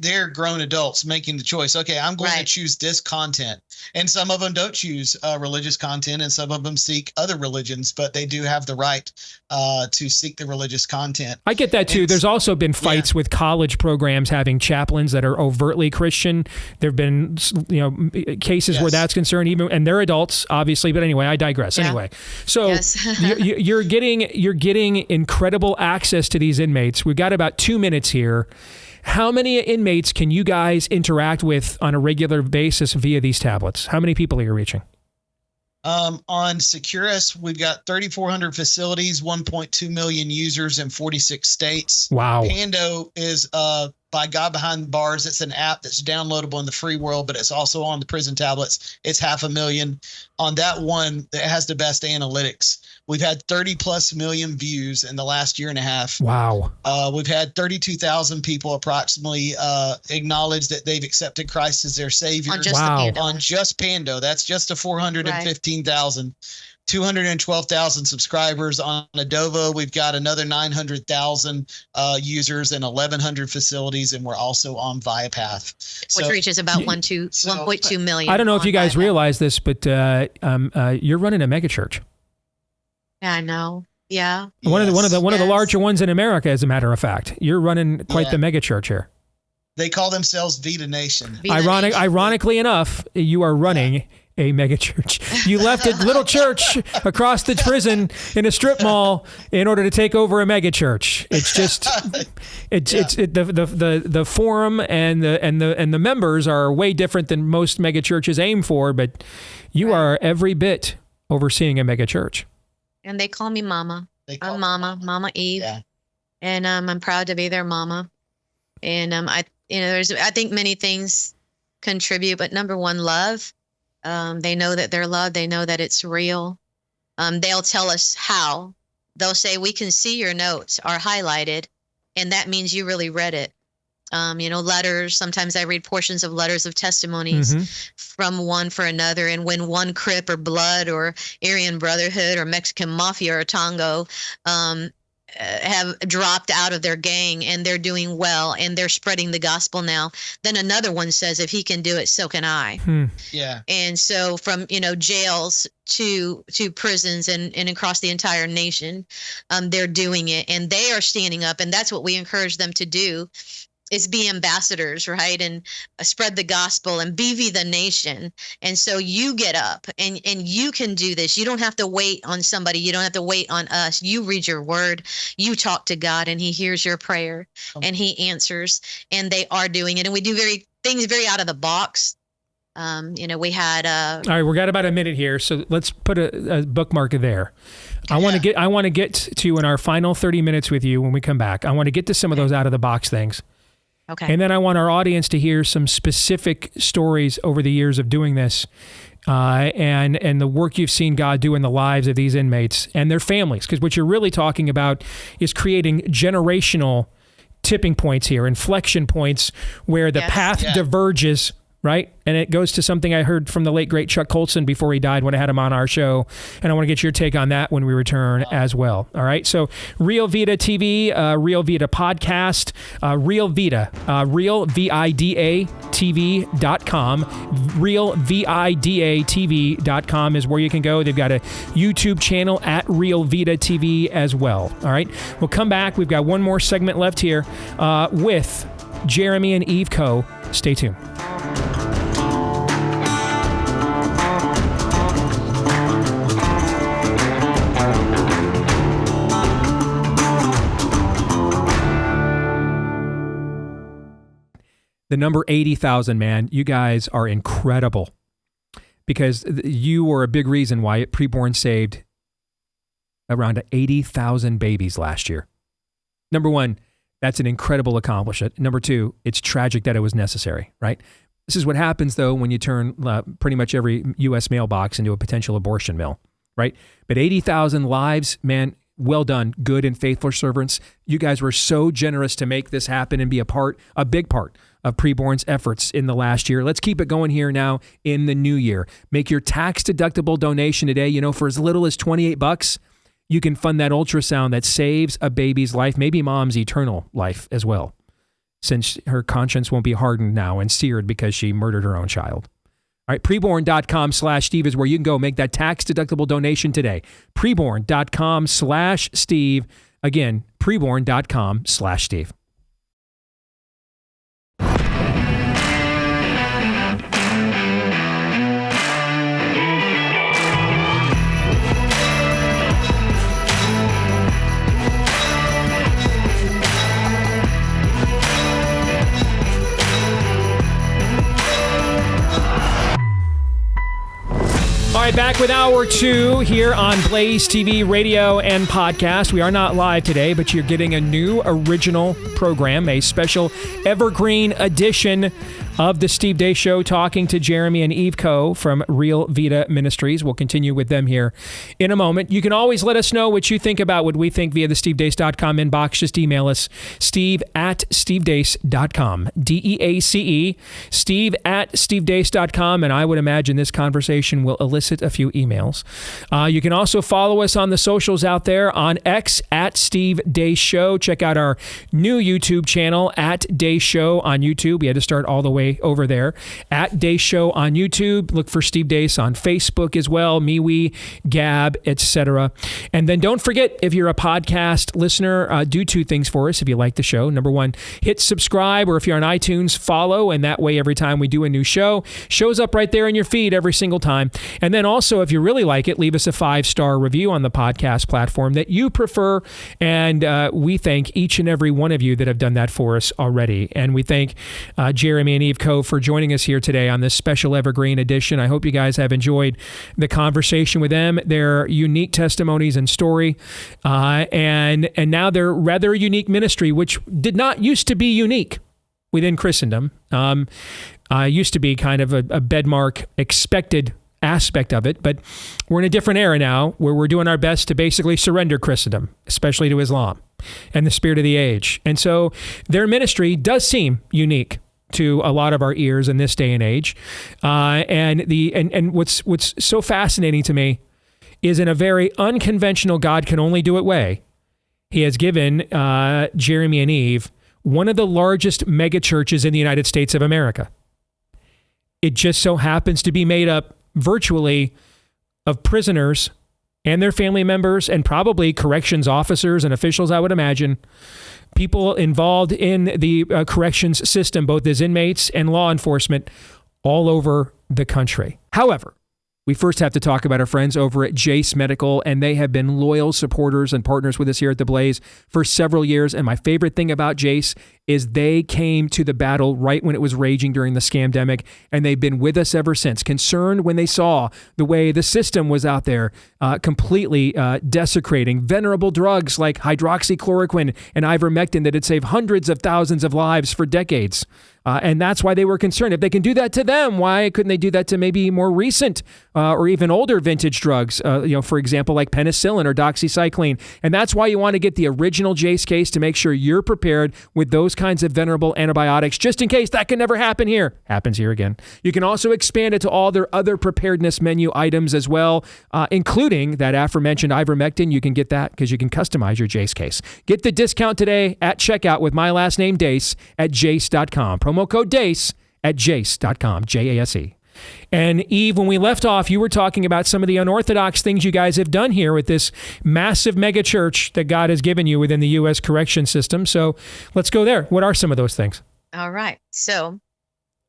they're grown adults making the choice. Okay, I'm going to choose this content. And some of them don't choose religious content, and some of them seek other religions, but they do have the right to seek the religious content. I get that too. There's also been fights with college programs having chaplains that are overtly Christian. There've been cases where that's concerned, and they're adults, obviously. But anyway, I digress. Yeah. Anyway, so you're getting incredible access to these inmates. We've got about 2 minutes here. How many inmates can you guys interact with on a regular basis via these tablets? How many people are you reaching? On Securus, we've got 3,400 facilities, 1.2 million users in 46 states. Wow. Pando is by God Behind Bars. It's an app that's downloadable in the free world, but it's also on the prison tablets. It's 500,000 on that one that has the best analytics. We've had 30 plus million views in the last year and a half. Wow. We've had 32,000 people approximately acknowledge that they've accepted Christ as their savior. On just Wow. the Pando. On just Pando. That's just a 415,000. 212,000 subscribers on Adovo. We've got another 900,000 users in 1,100 facilities, and we're also on ViaPath. Which reaches about 1.2 million. I don't know if you guys Vita. realize this, but you're running a megachurch. Yeah, I know. Yeah. One of the Yes. larger ones in America, as a matter of fact. You're running quite the megachurch here. They call themselves Vita Nation. Vita Nation. Ironically enough, you are running a megachurch. You left a little church across the prison in a strip mall in order to take over a megachurch. It's just, the forum and the members are way different than most megachurches aim for, but you are every bit overseeing a megachurch. And they call me Mama. Call I'm Mama Eve. Yeah. And I'm proud to be their mama. And I think many things contribute, but number one, love. They know that they're loved. They know that it's real. They'll tell us how. They'll say, we can see your notes are highlighted, and that means you really read it. Letters. Sometimes I read portions of letters of testimonies from one for another. And when one Crip or Blood or Aryan Brotherhood or Mexican Mafia or Tongo have dropped out of their gang and they're doing well and they're spreading the gospel now, then another one says, if he can do it, so can I. Yeah. And so from, jails to prisons and across the entire nation, they're doing it, and they are standing up. And that's what we encourage them to do, is be ambassadors, right? And spread the gospel and be Vita Nation. And so you get up and you can do this. You don't have to wait on somebody. You don't have to wait on us. You read your word, you talk to God, and he hears your prayer and he answers, and they are doing it. And we do things very out of the box. We had all right, we got about a minute here, so let's put a bookmark there. I want to get to, in our final 30 minutes with you when we come back, I want to get to some of those out of the box things. Okay. And then I want our audience to hear some specific stories over the years of doing this, and the work you've seen God do in the lives of these inmates and their families. Because what you're really talking about is creating generational tipping points here, inflection points where the path diverges, right? And it goes to something I heard from the late, great Chuck Colson before he died when I had him on our show. And I want to get your take on that when we return as well. All right. So Real Vida TV, Real Vida Podcast, Real Vida, RealVidaTV.com. RealVidaTV.com is where you can go. They've got a YouTube channel at Real Vida TV as well. All right. We'll come back. We've got one more segment left here with Jeremy and Eve Coe. Stay tuned. The number 80,000, man, you guys are incredible, because you were a big reason why Preborn saved around 80,000 babies last year. Number one, that's an incredible accomplishment. Number two, it's tragic that it was necessary, right? This is what happens, though, when you turn pretty much every U.S. mailbox into a potential abortion mill, right? But 80,000 lives, man, well done, good and faithful servants. You guys were so generous to make this happen and be a big part of Preborn's efforts in the last year. Let's keep it going here now in the new year. Make your tax-deductible donation today. For as little as $28, you can fund that ultrasound that saves a baby's life, maybe mom's eternal life as well, since her conscience won't be hardened now and seared because she murdered her own child. All right, preborn.com/Steve is where you can go make that tax-deductible donation today. Preborn.com/Steve. Again, preborn.com/Steve. All right, back with hour 2 here on Blaze TV, radio, and podcast. We are not live today, but you're getting a new original program, a special evergreen edition of the Steve Deace Show, talking to Jeremy and Eve Coe from Real Vida Ministries. We'll continue with them here in a moment. You can always let us know what you think about what we think via the stevedeace.com inbox. Just email us, steve@stevedeace.com, DEACE, steve@stevedeace.com, and I would imagine this conversation will elicit a few emails. You can also follow us on the socials out there on X @Steve Deace Show. Check out our new YouTube channel @Deace Show on YouTube. We had to start all the way over there @Deace Show on YouTube. Look for Steve Deace on Facebook as well, MeWe, Gab, etc. And then don't forget, if you're a podcast listener, do 2 things for us if you like the show. Number 1, hit subscribe, or if you're on iTunes, follow, and that way every time we do a new show, shows up right there in your feed every single time. And then also, if you really like it, leave us a 5-star review on the podcast platform that you prefer, and we thank each and every one of you that have done that for us already. And we thank Jeremy and Eve Coe for joining us here today on this special Evergreen edition. I hope you guys have enjoyed the conversation with them, their unique testimonies and story, and now their rather unique ministry, which did not used to be unique within Christendom. Used to be kind of a bedmark expected aspect of it, but we're in a different era now where we're doing our best to basically surrender Christendom, especially to Islam and the spirit of the age. And so their ministry does seem unique to a lot of our ears in this day and age. And what's so fascinating to me is, in a very unconventional God can only do it way, he has given Jeremy and Eve one of the largest mega churches in the United States of America. It just so happens to be made up virtually of prisoners and their family members, and probably corrections officers and officials, I would imagine, people involved in the corrections system, both as inmates and law enforcement all over the country. However, we first have to talk about our friends over at Jace Medical, and they have been loyal supporters and partners with us here at The Blaze for several years. And my favorite thing about Jace is they came to the battle right when it was raging during the scamdemic, and they've been with us ever since, concerned when they saw the way the system was out there completely desecrating venerable drugs like hydroxychloroquine and ivermectin that had saved hundreds of thousands of lives for decades. And that's why they were concerned. If they can do that to them, why couldn't they do that to maybe more recent or even older vintage drugs, for example, like penicillin or doxycycline? And that's why you want to get the original Jace case to make sure you're prepared with those kinds of venerable antibiotics, just in case that can never happen here. Happens here again. You can also expand it to all their other preparedness menu items as well, including that aforementioned ivermectin. You can get that because you can customize your Jace case. Get the discount today at checkout with my last name, Deace, at jace.com. Promo code Deace at jace.com, Jase. And Eve, when we left off, you were talking about some of the unorthodox things you guys have done here with this massive mega church that God has given you within the U.S. correction system. So let's go there. What are some of those things? All right. So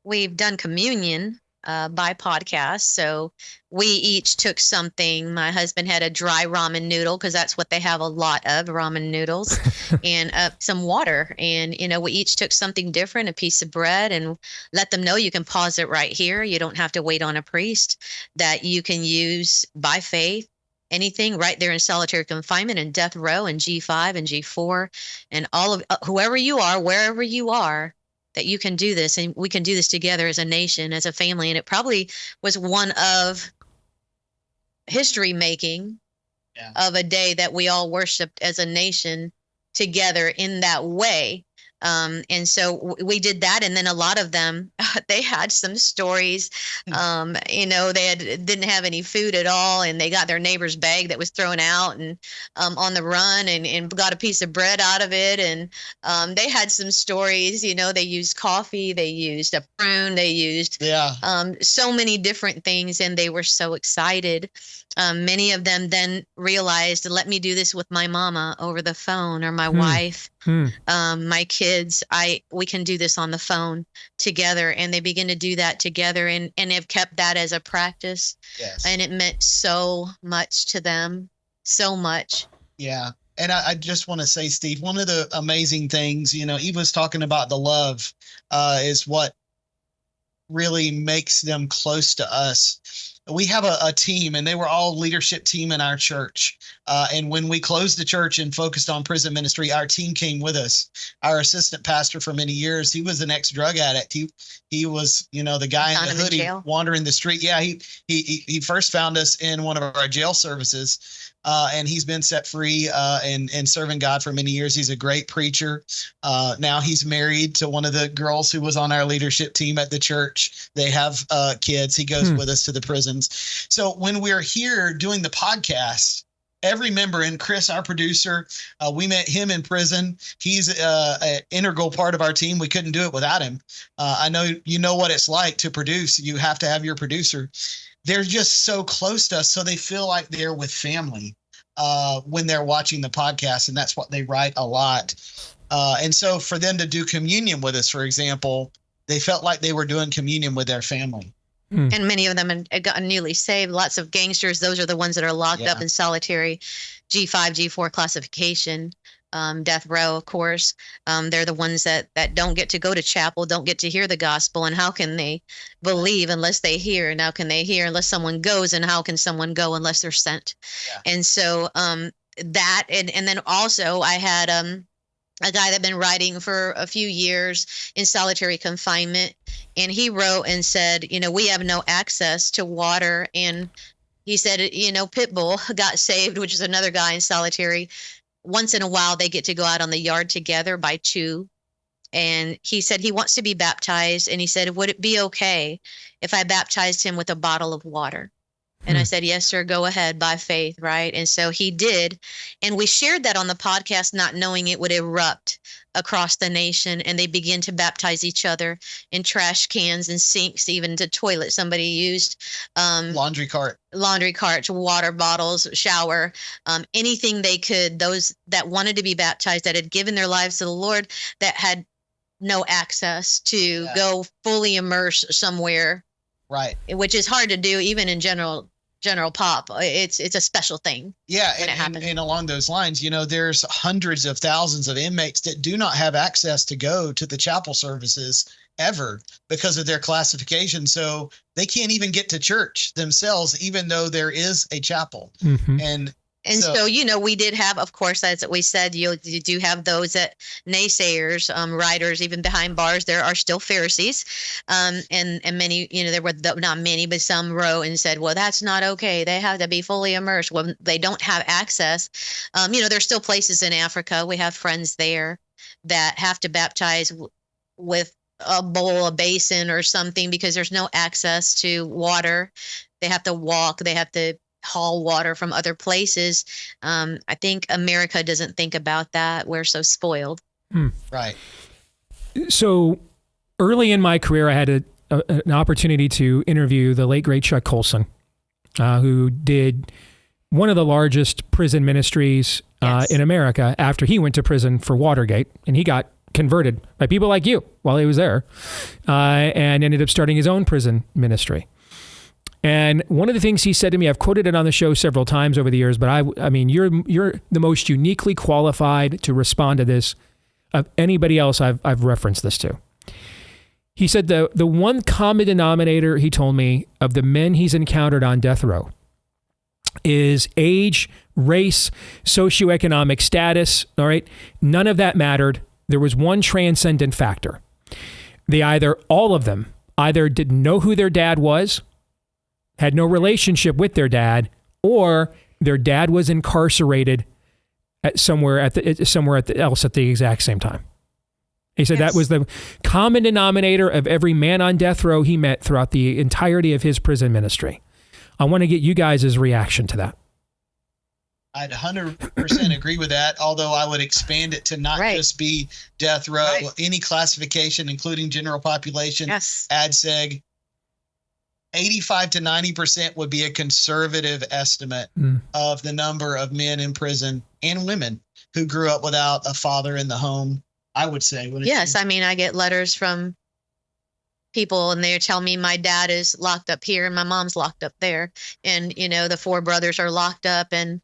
we've done communion by podcast. So we each took something. My husband had a dry ramen noodle, because that's what they have a lot of, ramen noodles, and some water. And, we each took something different, a piece of bread, and let them know you can pause it right here. You don't have to wait on a priest, that you can use by faith anything right there in solitary confinement and death row and G5 and G4 and all of whoever you are, wherever you are, that you can do this, and we can do this together as a nation, as a family. And it probably was one of history making of a day that we all worshiped as a nation together in that way. And so we did that. And then a lot of them, they had some stories, they didn't have any food at all. And they got their neighbor's bag that was thrown out and on the run and got a piece of bread out of it. And they had some stories, they used coffee, they used a prune, they used so many different things. And they were so excited. Many of them then realized, let me do this with my mama over the phone, or my wife, my kids. We can do this on the phone together. And they begin to do that together and have kept that as a practice. Yes. And it meant so much to them, so much. Yeah. And I just want to say, Steve, one of the amazing things, Eve was talking about the love is what really makes them close to us. we have a team, and they were all leadership team in our church. And when we closed the church and focused on prison ministry, our team came with us. Our assistant pastor for many years, he was an ex-drug addict. He was, the guy in the hoodie wandering the street. Yeah, he first found us in one of our jail services, and he's been set free and serving God for many years. He's a great preacher. Now he's married to one of the girls who was on our leadership team at the church. They have kids. He goes with us to the prisons. So when we're here doing the podcast, every member, and Chris, our producer, we met him in prison. He's an integral part of our team. We couldn't do it without him. I know you know what it's like to produce. You have to have your producer. They're just so close to us, so they feel like they're with family when they're watching the podcast, and that's what they write a lot. And so for them to do communion with us, for example, they felt like they were doing communion with their family. And many of them had gotten newly saved. Lots of gangsters. Those are the ones that are locked up in solitary G5, G4 classification, death row, of course. They're the ones that don't get to go to chapel, don't get to hear the gospel. And how can they believe unless they hear? And how can they hear unless someone goes? And how can someone go unless they're sent? Yeah. And so that, and then also I had a guy that been writing for a few years in solitary confinement. And he wrote and said, we have no access to water. And he said, Pitbull got saved, which is another guy in solitary. Once in a while, they get to go out on the yard together by 2. And he said he wants to be baptized. And he said, would it be okay if I baptized him with a bottle of water? And I said, yes, sir, go ahead by faith, right? And so he did. And we shared that on the podcast, not knowing it would erupt across the nation. And they begin to baptize each other in trash cans and sinks, even to toilets. Somebody used laundry carts, water bottles, shower, anything they could. Those that wanted to be baptized, that had given their lives to the Lord, that had no access to go fully immerse somewhere. Right. Which is hard to do even in general pop. It's a special thing. Yeah. And along those lines, there's hundreds of thousands of inmates that do not have access to go to the chapel services ever because of their classification. So they can't even get to church themselves, even though there is a chapel. Mm-hmm. And so, we did have, of course, as we said, you do have those that naysayers, writers, even behind bars. There are still Pharisees, and many, there were not many, but some wrote and said, well, that's not okay. They have to be fully immersed. Well, they don't have access. There's still places in Africa. We have friends there that have to baptize with a bowl, a basin or something because there's no access to water. They have to walk. They have to haul water from other places. I think America doesn't think about that. We're so spoiled. Right. So early in my career, I had an opportunity to interview the late, great Chuck Colson, who did one of the largest prison ministries in America after he went to prison for Watergate, and he got converted by people like you while he was there, and ended up starting his own prison ministry. And one of the things he said to me, I've quoted it on the show several times over the years, but I mean, you're the most uniquely qualified to respond to this of anybody else I've referenced this to. He said the one common denominator, he told me, of the men he's encountered on death row is age, race, socioeconomic status. All right. None of that mattered. There was one transcendent factor. All of them either didn't know who their dad was, had no relationship with their dad, or their dad was incarcerated somewhere else at the exact same time. He said that was the common denominator of every man on death row he met throughout the entirety of his prison ministry. I want to get you guys' reaction to that. I'd 100% agree with that, although I would expand it to not just be death row, any classification, including general population, ADSEG. 85 to 90% would be a conservative estimate of the number of men in prison and women who grew up without a father in the home, I would say. Yes, I mean, I get letters from people and they tell me my dad is locked up here and my mom's locked up there. And, the 4 brothers are locked up, and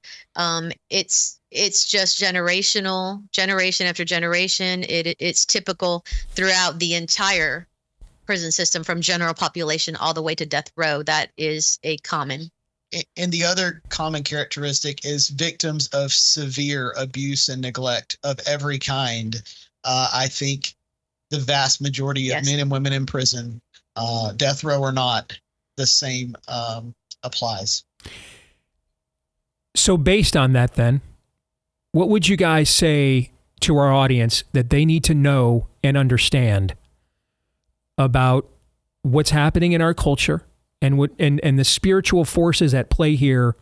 it's just generation after generation. It's typical throughout the entire prison system, from general population all the way to death row. That is a common. And the other common characteristic is victims of severe abuse and neglect of every kind. I think the vast majority of men and women in prison, death row or not, the same applies. So based on that then, what would you guys say to our audience that they need to know and understand about what's happening in our culture and the spiritual forces at play here,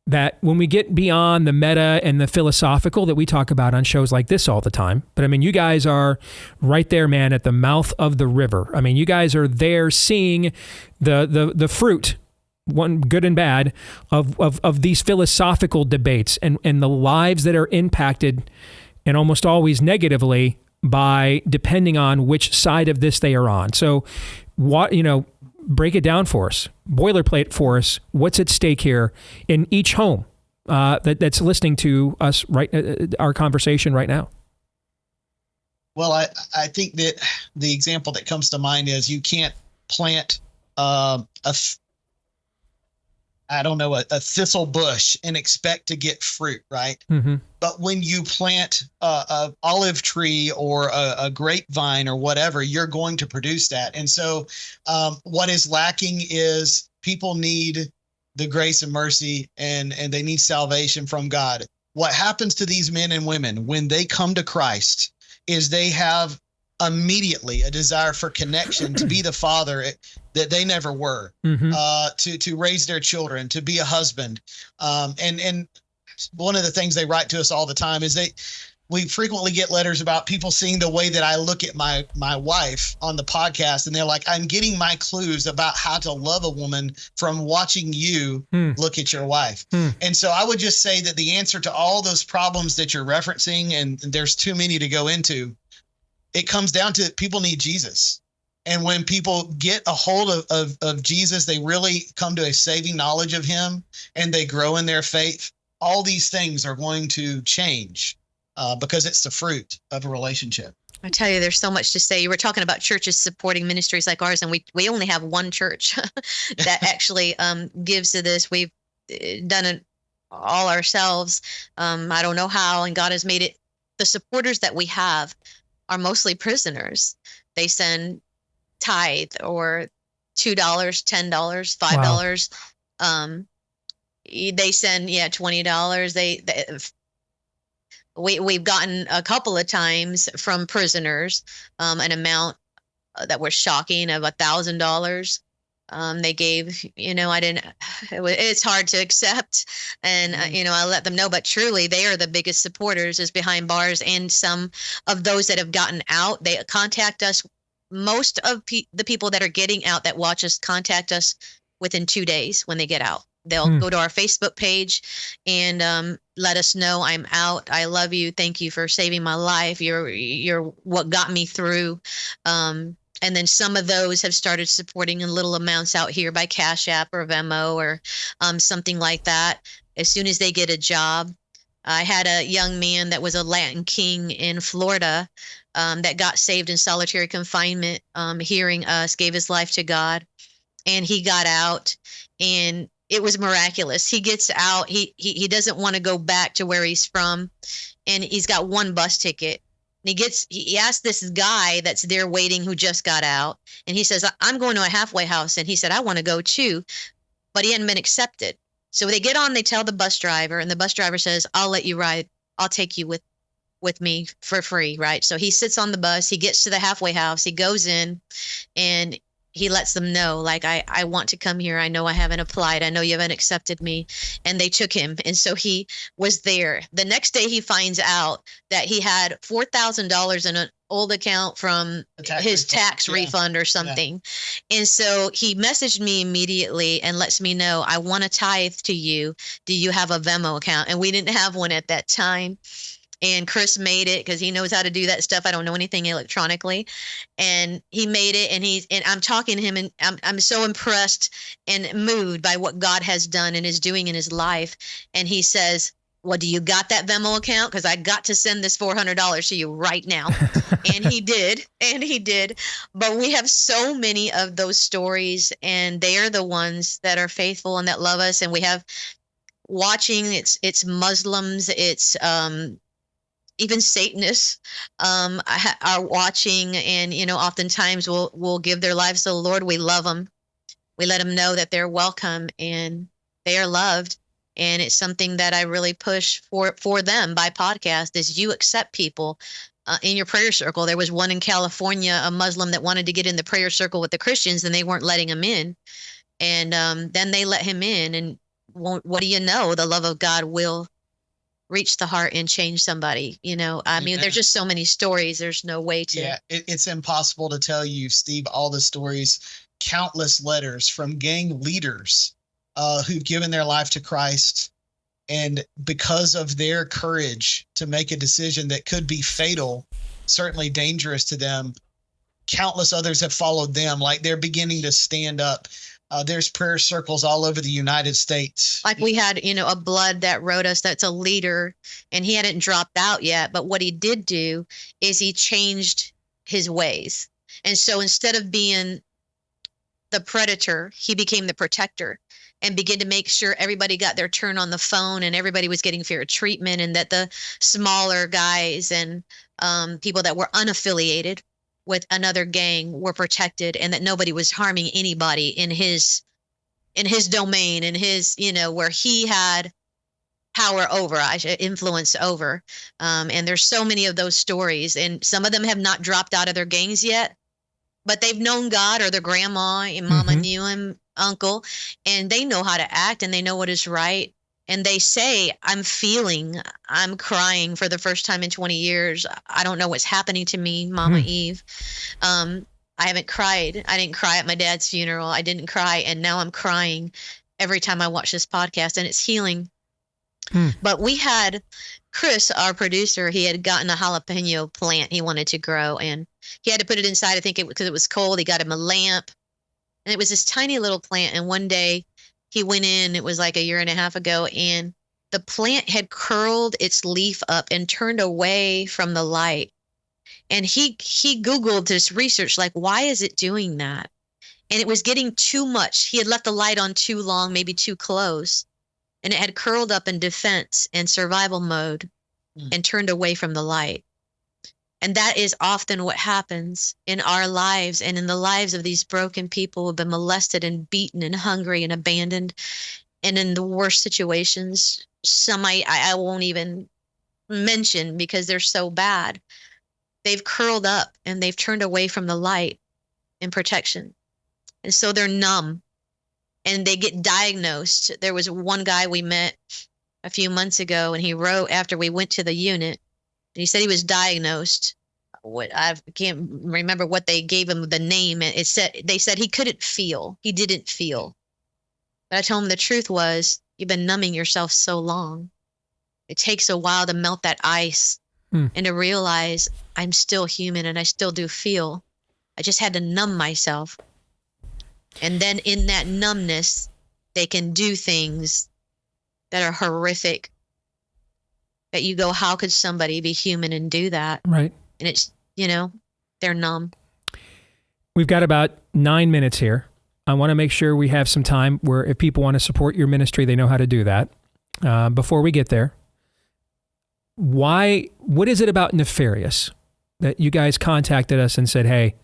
that when we get beyond the meta and the philosophical that we talk about on shows like this all the time, but I mean, you guys are right there, man, at the mouth of the river. I mean, you guys are there seeing the fruit, one good and bad, of these philosophical debates and the lives that are impacted, and almost always negatively, by depending on which side of this they are on. So what, break it down for us, boilerplate for us. What's at stake here in each home that's listening to us our conversation right now? Well, I think that the example that comes to mind is you can't plant a thistle bush and expect to get fruit, right? Mm-hmm. But when you plant a olive tree or a grapevine or whatever, you're going to produce that. And so what is lacking is people need the grace and mercy, and they need salvation from God. What happens to these men and women when they come to Christ is they have immediately a desire for connection, to be the father that they never were, to raise their children, to be a husband. And one of the things they write to us all the time is we frequently get letters about people seeing the way that I look at my wife on the podcast, and they're like, I'm getting my clues about how to love a woman from watching you look at your wife. And so I would just say that the answer to all those problems that you're referencing, and there's too many to go into, it comes down to people need Jesus. And when people get a hold of Jesus, they really come to a saving knowledge of him, and they grow in their faith. All these things are going to change because it's the fruit of a relationship. I tell you, there's so much to say. You were talking about churches supporting ministries like ours, and we only have one church that actually gives to this. We've done it all ourselves. I don't know how, and God has made it. The supporters that we have are mostly prisoners. They send tithe or $2, $10, $5. Wow. They send $20. We've gotten a couple of times from prisoners an amount that was shocking of $1,000. They gave, it's hard to accept. And, I let them know, but truly they are the biggest supporters is behind bars. And some of those that have gotten out, they contact us. Most of the people that are getting out that watch us contact us within 2 days when they get out. They'll go to our Facebook page and let us know, I'm out. I love you. Thank you for saving my life. You're what got me through. And then some of those have started supporting in little amounts out here by Cash App or Venmo or something like that. As soon as they get a job. I had a young man that was a Latin king in Florida that got saved in solitary confinement, hearing us, gave his life to God, and he got out, and it was miraculous. He gets out. He doesn't want to go back to where he's from, and he's got one bus ticket. And he asked this guy that's there waiting who just got out, and he says, I'm going to a halfway house, and he said, I want to go too, but he hadn't been accepted. So they get on, they tell the bus driver, and the bus driver says, I'll let you ride. I'll take you with me for free, right? So he sits on the bus, he gets to the halfway house, he goes in, and he lets them know, like, I want to come here. I know I haven't applied. I know you haven't accepted me. And they took him. And so he was there. The next day he finds out that he had $4,000 in an old account from his tax refund or something. Yeah. And so he messaged me immediately and lets me know, I want to tithe to you. Do you have a Venmo account? And we didn't have one at that time. And Chris made it because he knows how to do that stuff. I don't know anything electronically. And he made it, and I'm talking to him, and I'm so impressed and moved by what God has done and is doing in his life. And he says, well, do you got that Venmo account? Because I got to send this $400 to you right now. And he did. But we have so many of those stories, and they are the ones that are faithful and that love us. And we have watching, it's Muslims, it's even Satanists are watching, and oftentimes will give their lives to the Lord. We love them. We let them know that they're welcome and they are loved. And it's something that I really push for them by podcast, is you accept people in your prayer circle. There was one in California, a Muslim that wanted to get in the prayer circle with the Christians, and they weren't letting him in. And then they let him in, and what do you know? The love of God will reach the heart and change somebody. I mean, there's just so many stories. There's no way to. Yeah, it's impossible to tell you, Steve, all the stories, countless letters from gang leaders who've given their life to Christ. And because of their courage to make a decision that could be fatal, certainly dangerous to them, countless others have followed them. Like, they're beginning to stand up. There's prayer circles all over the United States. Like, we had, a blood that wrote us that's a leader, and he hadn't dropped out yet. But what he did do is he changed his ways. And so instead of being the predator, he became the protector, and began to make sure everybody got their turn on the phone, and everybody was getting fair treatment, and that the smaller guys and people that were unaffiliated with another gang were protected, and that nobody was harming anybody in his domain, in his, where he had power over, influence over. And there's so many of those stories, and some of them have not dropped out of their gangs yet, but they've known God, or their grandma and mama knew him, uncle, and they know how to act, and they know what is right. And they say, I'm crying for the first time in 20 years. I don't know what's happening to me, Mama Eve. I haven't cried. I didn't cry at my dad's funeral. I didn't cry. And now I'm crying every time I watch this podcast, and it's healing. But we had Chris, our producer, he had gotten a jalapeno plant he wanted to grow, and he had to put it inside, I think, because it was cold. He got him a lamp, and it was this tiny little plant. And one day he went in, it was like a year and a half ago, and the plant had curled its leaf up and turned away from the light. And he Googled this research, like, why is it doing that? And it was getting too much. He had left the light on too long, maybe too close. And it had curled up in defense and survival mode and turned away from the light. And that is often what happens in our lives and in the lives of these broken people who have been molested and beaten and hungry and abandoned, and in the worst situations. Some I won't even mention because they're so bad. They've curled up and they've turned away from the light and protection. And so they're numb, and they get diagnosed. There was one guy we met a few months ago, and he wrote after we went to the unit, and he said he was diagnosed. I can't remember what they gave him the name. They said he couldn't feel. He didn't feel. But I told him the truth was, you've been numbing yourself so long. It takes a while to melt that ice and to realize I'm still human and I still do feel. I just had to numb myself. And then in that numbness, they can do things that are horrific, that you go, how could somebody be human and do that? Right. And it's, they're numb. We've got about 9 minutes here. I want to make sure we have some time where if people want to support your ministry, they know how to do that. Before we get there, what is it about Nefarious that you guys contacted us and said, hey,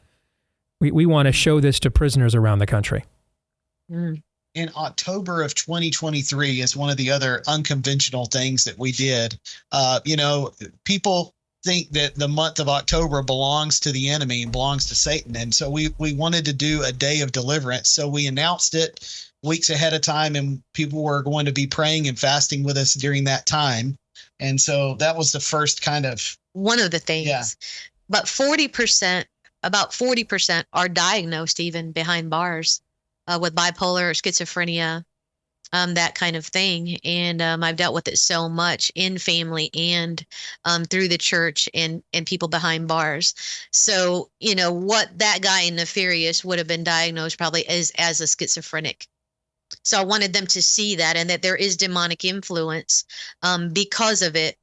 we want to show this to prisoners around the country? In October of 2023 is one of the other unconventional things that we did. People think that the month of October belongs to the enemy and belongs to Satan. And so we wanted to do a day of deliverance. So we announced it weeks ahead of time, and people were going to be praying and fasting with us during that time. And so that was the first kind of one of the things. Yeah. But about 40% are diagnosed even behind bars with bipolar or schizophrenia, that kind of thing. And I've dealt with it so much in family and through the church and people behind bars. So, what that guy in Nefarious would have been diagnosed probably as a schizophrenic. So I wanted them to see that, and that there is demonic influence because of it.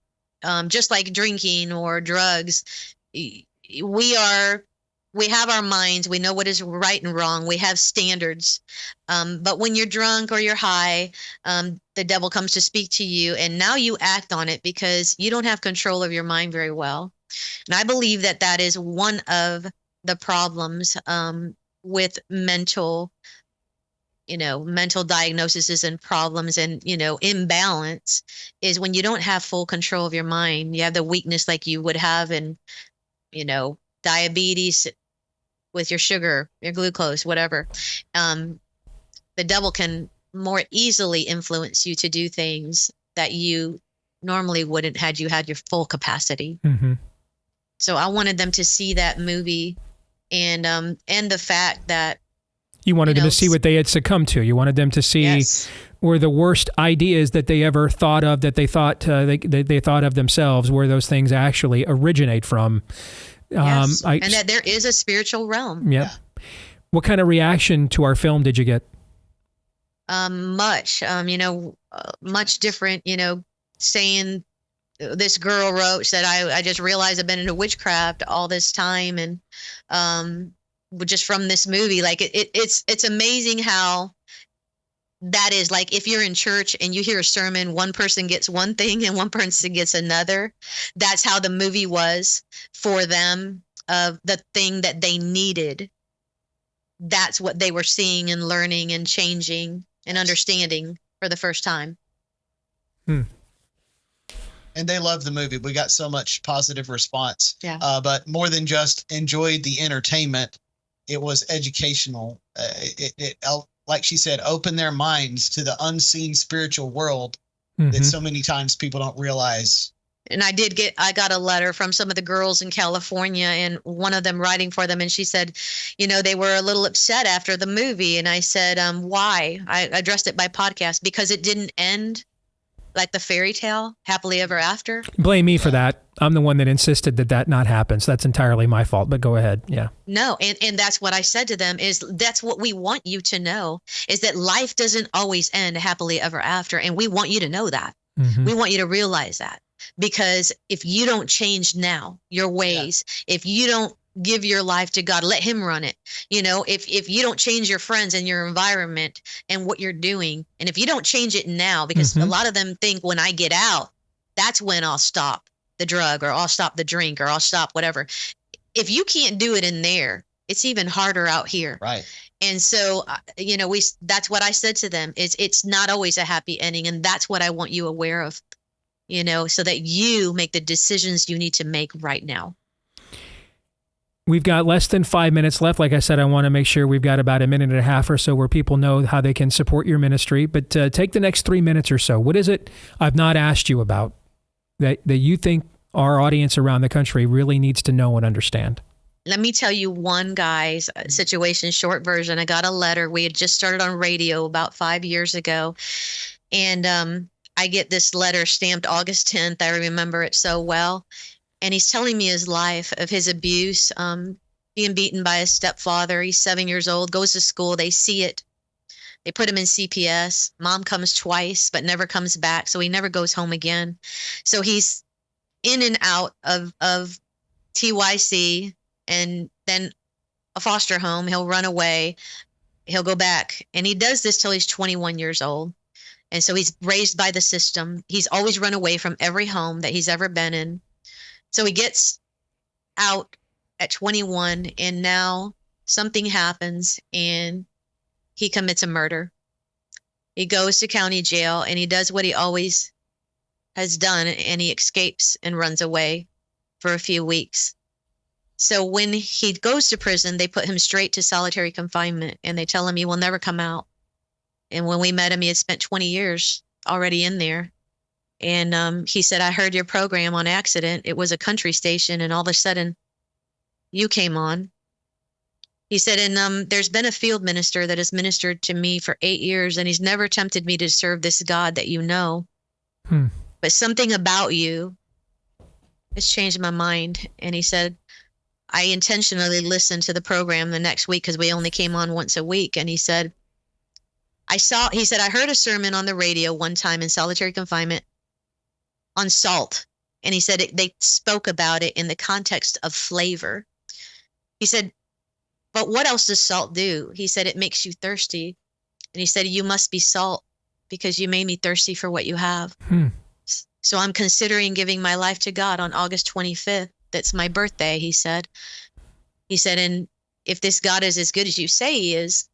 Just like drinking or drugs, we have our minds. We know what is right and wrong. We have standards. But when you're drunk or you're high, the devil comes to speak to you, and now you act on it because you don't have control of your mind very well. And I believe that that is one of the problems with mental diagnoses and problems and, imbalance, is when you don't have full control of your mind. You have the weakness like you would have in, diabetes with your sugar, your glucose, whatever. The devil can more easily influence you to do things that you normally wouldn't had you had your full capacity. Mm-hmm. So I wanted them to see that movie and the fact that you wanted them to see what they had succumbed to. You wanted them to see where the worst ideas that they ever thought of, that they thought they thought of themselves, where those things actually originate from. And that there is a spiritual realm. Yeah. What kind of reaction to our film did you get? Much different, saying this girl wrote that I just realized I've been into witchcraft all this time. And just from this movie, like it's amazing how that is. Like, if you're in church and you hear a sermon, one person gets one thing and one person gets another. That's how the movie was for them, of the thing that they needed. That's what they were seeing and learning and changing and understanding for the first time. And they loved the movie. We got so much positive response. Yeah. But more than just enjoyed the entertainment, it was educational. It like she said, opened their minds to the unseen spiritual world that so many times people don't realize. And I got a letter from some of the girls in California, and one of them writing for them. And she said, they were a little upset after the movie. And I said, why? I addressed it by podcast, because it didn't end like the fairy tale, happily ever after. Blame me for that. I'm the one that insisted that not happen. So that's entirely my fault, but go ahead. Yeah. No. And that's what I said to them, is that's what we want you to know, is that life doesn't always end happily ever after. And we want you to know that. We want you to realize that, because if you don't change now your ways, if you don't give your life to God, let him run it. If you don't change your friends and your environment and what you're doing, and if you don't change it now, because a lot of them think when I get out, that's when I'll stop the drug, or I'll stop the drink, or I'll stop whatever. If you can't do it in there, it's even harder out here. Right. And so, that's what I said to them, is it's not always a happy ending. And that's what I want you aware of, so that you make the decisions you need to make right now. We've got less than 5 minutes left. Like I said, I want to make sure we've got about a minute and a half or so where people know how they can support your ministry. But take the next 3 minutes or so. What is it I've not asked you about that you think our audience around the country really needs to know and understand? Let me tell you one guy's situation, short version. I got a letter. We had just started on radio about 5 years ago. And I get this letter stamped August 10th. I remember it so well. And he's telling me his life of his abuse, being beaten by his stepfather. He's 7 years old, goes to school. They see it. They put him in CPS. Mom comes twice, but never comes back. So he never goes home again. So he's in and out of TYC, and then a foster home. He'll run away. He'll go back. And he does this till he's 21 years old. And so he's raised by the system. He's always run away from every home that he's ever been in. So he gets out at 21, and now something happens and he commits a murder. He goes to county jail, and he does what he always has done, and he escapes and runs away for a few weeks. So when he goes to prison, they put him straight to solitary confinement, and they tell him he will never come out. And when we met him, he had spent 20 years already in there. And he said, I heard your program on accident. It was a country station, and all of a sudden you came on. He said, and there's been a field minister that has ministered to me for 8 years, and he's never tempted me to serve this God that you know. But something about you has changed my mind. And he said, I intentionally listened to the program the next week, because we only came on once a week. And he said, he said, I heard a sermon on the radio one time in solitary confinement on salt. And he said they spoke about it in the context of flavor. He said, but what else does salt do? He said, it makes you thirsty. And he said, you must be salt because you made me thirsty for what you have. So I'm considering giving my life to God on August 25th. That's my birthday, he said. He said, and if this God is as good as you say he is,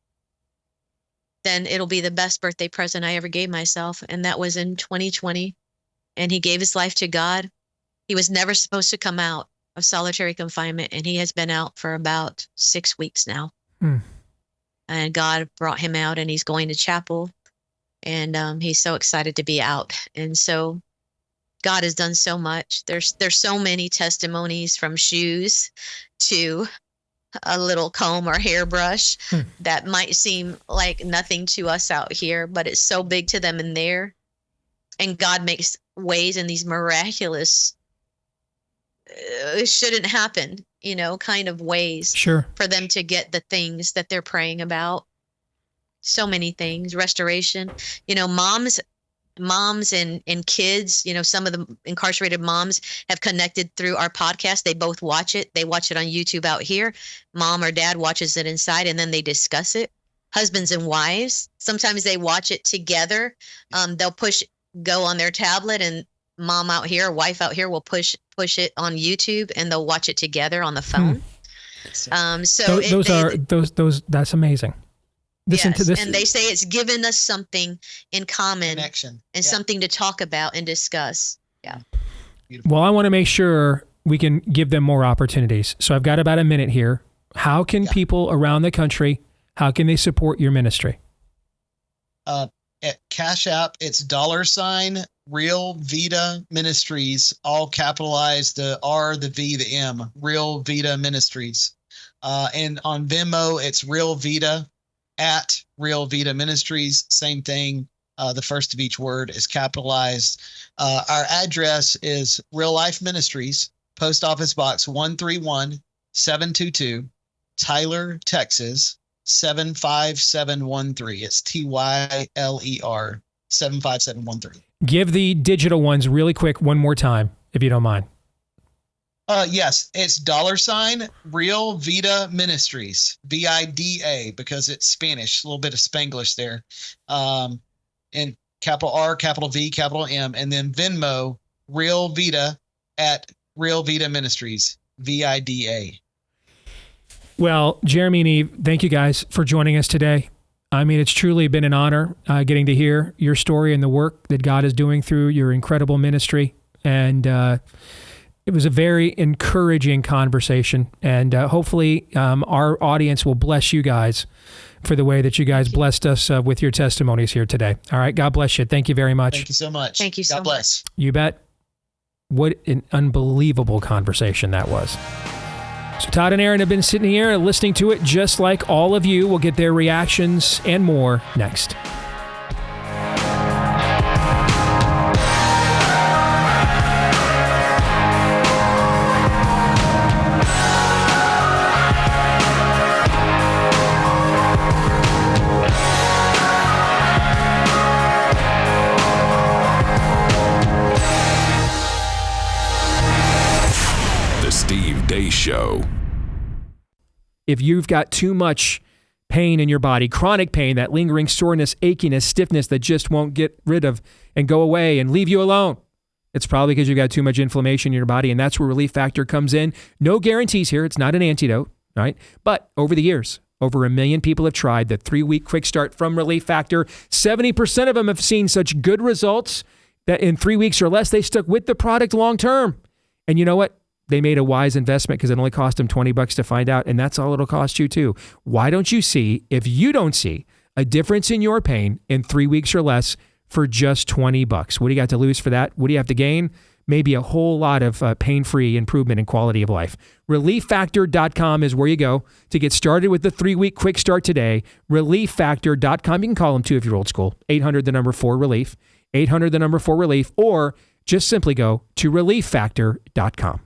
then it'll be the best birthday present I ever gave myself. And that was in 2020. And he gave his life to God. He was never supposed to come out of solitary confinement, and he has been out for about 6 weeks now. And God brought him out, and he's going to chapel, and he's so excited to be out. And so God has done so much. There's so many testimonies, from shoes to a little comb or hairbrush that might seem like nothing to us out here, but it's so big to them in there. And God makes ways in these miraculous, it shouldn't happen, kind of ways for them to get the things that they're praying about. So many things, restoration, moms and kids, some of the incarcerated moms have connected through our podcast. They both watch it. They watch it on YouTube out here. Mom or dad watches it inside, and then they discuss it. Husbands and wives, sometimes they watch it together. They'll go on their tablet, and mom out here, wife out here will push it on YouTube, and they'll watch it together on the phone. That's amazing. Listen to this. And they say it's given us something in common, connection, and something to talk about and discuss. Yeah. Beautiful. Well, I want to make sure we can give them more opportunities. So I've got about a minute here. How can people around the country, how can they support your ministry? At Cash App, it's $ Real Vida Ministries, all capitalized, the R, the V, the M, Real Vida Ministries. And on Venmo, it's Real Vida at Real Vida Ministries. Same thing. The first of each word is capitalized. Our address is Real Life Ministries, Post Office Box 131722, Tyler, Texas 75713. It's TYLER 75713. Give the digital ones really quick one more time, if you don't mind. Yes, it's $ Real Vida Ministries, VIDA, because it's Spanish, a little bit of Spanglish there. And capital R, capital V, capital M, and then Venmo, Real Vida at Real Vida Ministries, VIDA. Well, Jeremy and Eve, thank you guys for joining us today. I mean, it's truly been an honor getting to hear your story and the work that God is doing through your incredible ministry. And it was a very encouraging conversation. And hopefully our audience will bless you guys for the way that you guys blessed us with your testimonies here today. All right. God bless you. Thank you very much. Thank you so much. Thank you so much. God bless. You bet. What an unbelievable conversation that was. So Todd and Aaron have been sitting here listening to it just like all of you. We'll get their reactions and more next. Deace Show. If you've got too much pain in your body, chronic pain, that lingering soreness, achiness, stiffness that just won't get rid of and go away and leave you alone, it's probably because you've got too much inflammation in your body, and that's where Relief Factor comes in. No guarantees here. It's not an antidote, right? But over the years, over 1 million people have tried the 3-week quick start from Relief Factor. 70% of them have seen such good results that in 3 weeks or less, they stuck with the product long term. And you know what? They made a wise investment because it only cost them $20 to find out, and that's all it'll cost you too. Why don't you see, if you don't see a difference in your pain in 3 weeks or less for just $20? What do you got to lose for that? What do you have to gain? Maybe a whole lot of pain-free improvement in quality of life. ReliefFactor.com is where you go to get started with the 3-week quick start today. ReliefFactor.com. You can call them too if you're old school. 800-4RELIEF. 800-4RELIEF. Or just simply go to ReliefFactor.com.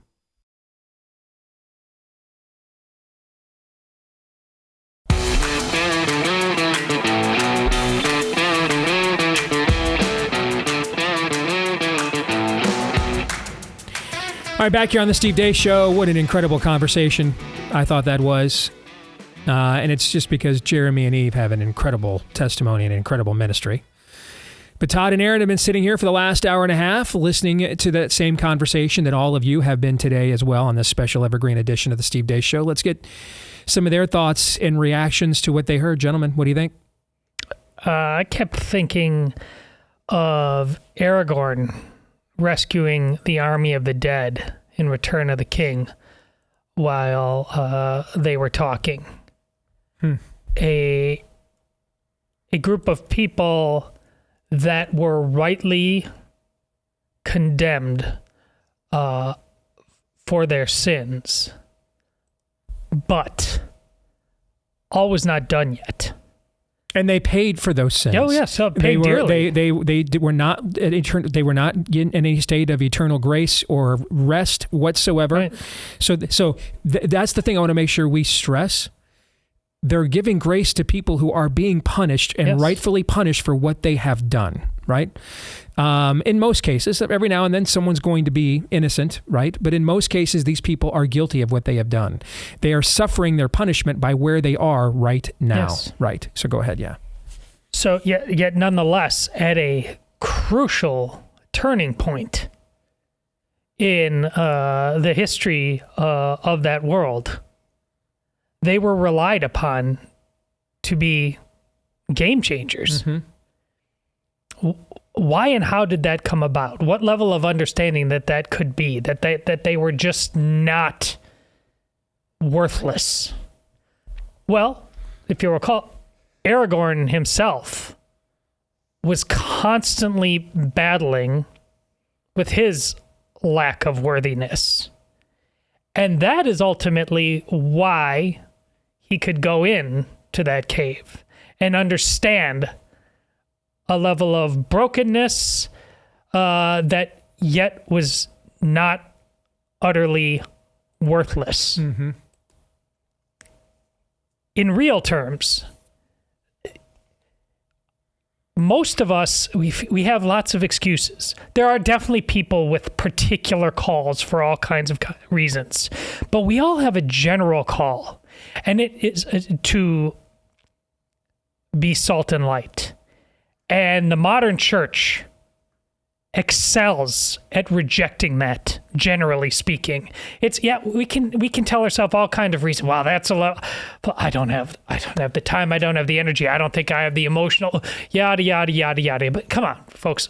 All right, back here on the Steve Deace Show. What an incredible conversation I thought that was. And it's just because Jeremy and Eve have an incredible testimony and an incredible ministry. But Todd and Aaron have been sitting here for the last hour and a half listening to that same conversation that all of you have been today as well on this special evergreen edition of the Steve Deace Show. Let's get some of their thoughts and reactions to what they heard. Gentlemen, what do you think? I kept thinking of Aragorn rescuing the army of the dead in Return of the King while they were talking. A group of people that were rightly condemned for their sins, but all was not done yet. And they paid for those sins. Oh yes, so paid dearly. They were not in any state of eternal grace or rest whatsoever. Right. So that's the thing I want to make sure we stress. They're giving grace to people who are being punished and rightfully punished for what they have done, right? In most cases, every now and then someone's going to be innocent, right? But in most cases, these people are guilty of what they have done. They are suffering their punishment by where they are right now, right? So go ahead, yeah. So yet nonetheless, at a crucial turning point in the history of that world, they were relied upon to be game changers. Mm-hmm. Why and how did that come about? What level of understanding that could be, that they were just not worthless? Well, if you recall, Aragorn himself was constantly battling with his lack of worthiness. And that is ultimately why he could go in to that cave and understand a level of brokenness that yet was not utterly worthless. Mm-hmm. In real terms, most of us, we have lots of excuses. There are definitely people with particular calls for all kinds of reasons, but we all have a general call, and it is to be salt and light. And the modern church excels at rejecting that, generally speaking. We can tell ourselves all kinds of reasons. Wow, that's a lot. But I don't have the time. I don't have the energy. I don't think I have the emotional. Yada yada yada yada. But come on, folks.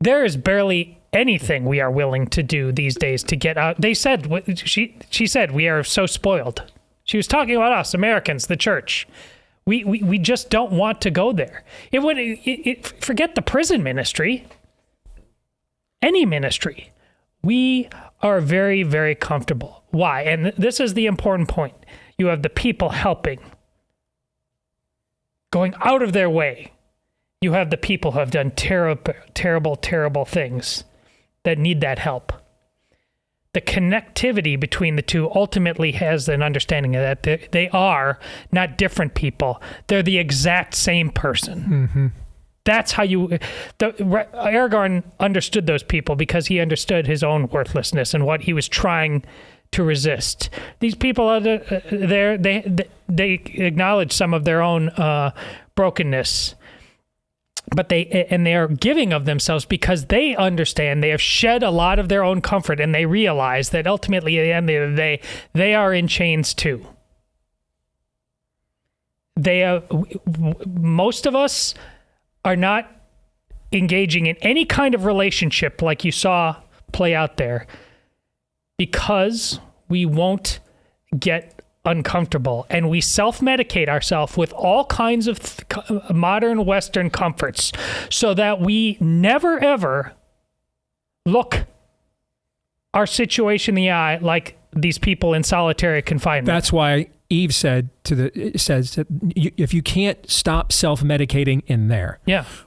There is barely anything we are willing to do these days to get out. They said she said we are so spoiled. She was talking about us Americans, the church. We just don't want to go there. Forget the prison ministry. Any ministry. We are very, very comfortable. Why? And this is the important point. You have the people helping, going out of their way. You have the people who have done terrible, terrible, terrible things that need that help. The connectivity between the two ultimately has an understanding of that they are not different people. They're the exact same person. Mm-hmm. That's how Aragorn understood those people because he understood his own worthlessness and what he was trying to resist. These people are they acknowledge some of their own brokenness. But they are giving of themselves because they understand they have shed a lot of their own comfort, and they realize that ultimately at the end of the day, they are in chains too. Most of us are not engaging in any kind of relationship like you saw play out there because we won't get uncomfortable, and we self-medicate ourselves with all kinds of modern Western comforts so that we never ever look our situation in the eye like these people in solitary confinement. That's why Eve says that if you can't stop self-medicating in there,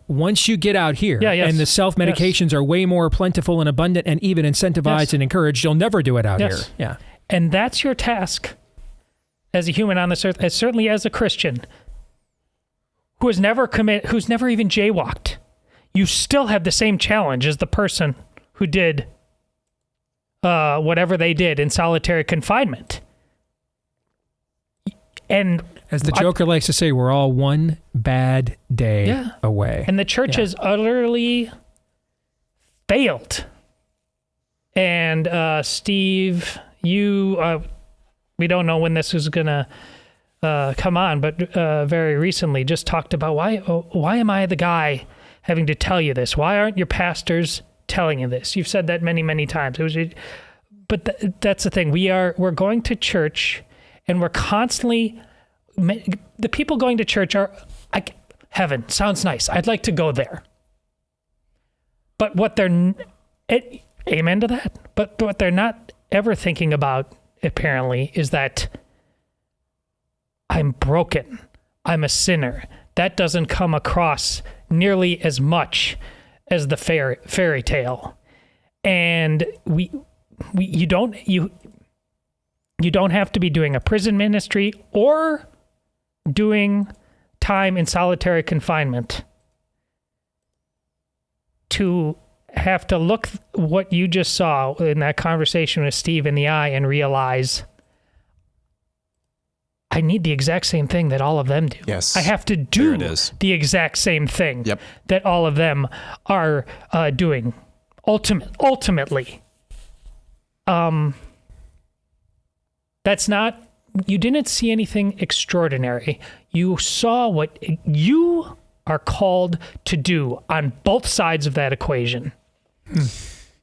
once you get out here, and the self-medications are way more plentiful and abundant and even incentivized and encouraged, you'll never do it out here. Yeah, and that's your task as a human on this earth, as certainly as a Christian who's never even jaywalked. You still have the same challenge as the person who did whatever they did in solitary confinement. And as the Joker likes to say, we're all one bad day away. And the church has utterly failed. And Steve, you, we don't know when this is going to come on, but very recently just talked about why am I the guy having to tell you this? Why aren't your pastors telling you this? You've said that many, many times. But that's the thing. We're going to church, and we're constantly, the people going to church are, heaven sounds nice. I'd like to go there. But what amen to that. But what they're not ever thinking about, apparently, is that I'm broken. I'm a sinner. That doesn't come across nearly as much as the fairy tale. And you don't have to be doing a prison ministry or doing time in solitary confinement to have to look what you just saw in that conversation with Steve in the eye and realize I need the exact same thing that all of them do. Yes. I have to do the exact same thing that all of them are doing. Ultimately. That's not, you didn't see anything extraordinary. You saw what you are called to do on both sides of that equation.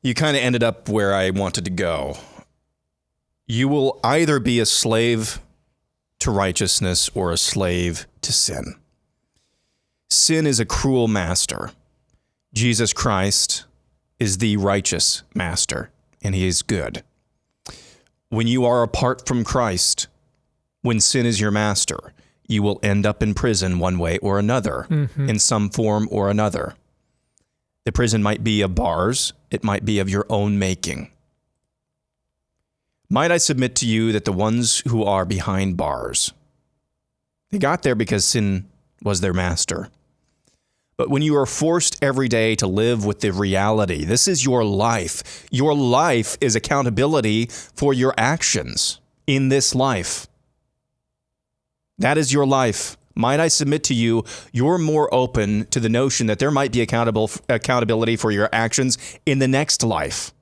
You kind of ended up where I wanted to go. You will either be a slave to righteousness or a slave to sin. Sin is a cruel master. Jesus Christ is the righteous master, and he is good. When you are apart from Christ, when sin is your master, you will end up in prison one way or another, in some form or another. The prison might be of bars. It might be of your own making. Might I submit to you that the ones who are behind bars, they got there because sin was their master. But when you are forced every day to live with the reality, this is your life. Your life is accountability for your actions in this life. That is your life. Might I submit to you, you're more open to the notion that there might be accountability for your actions in the next life.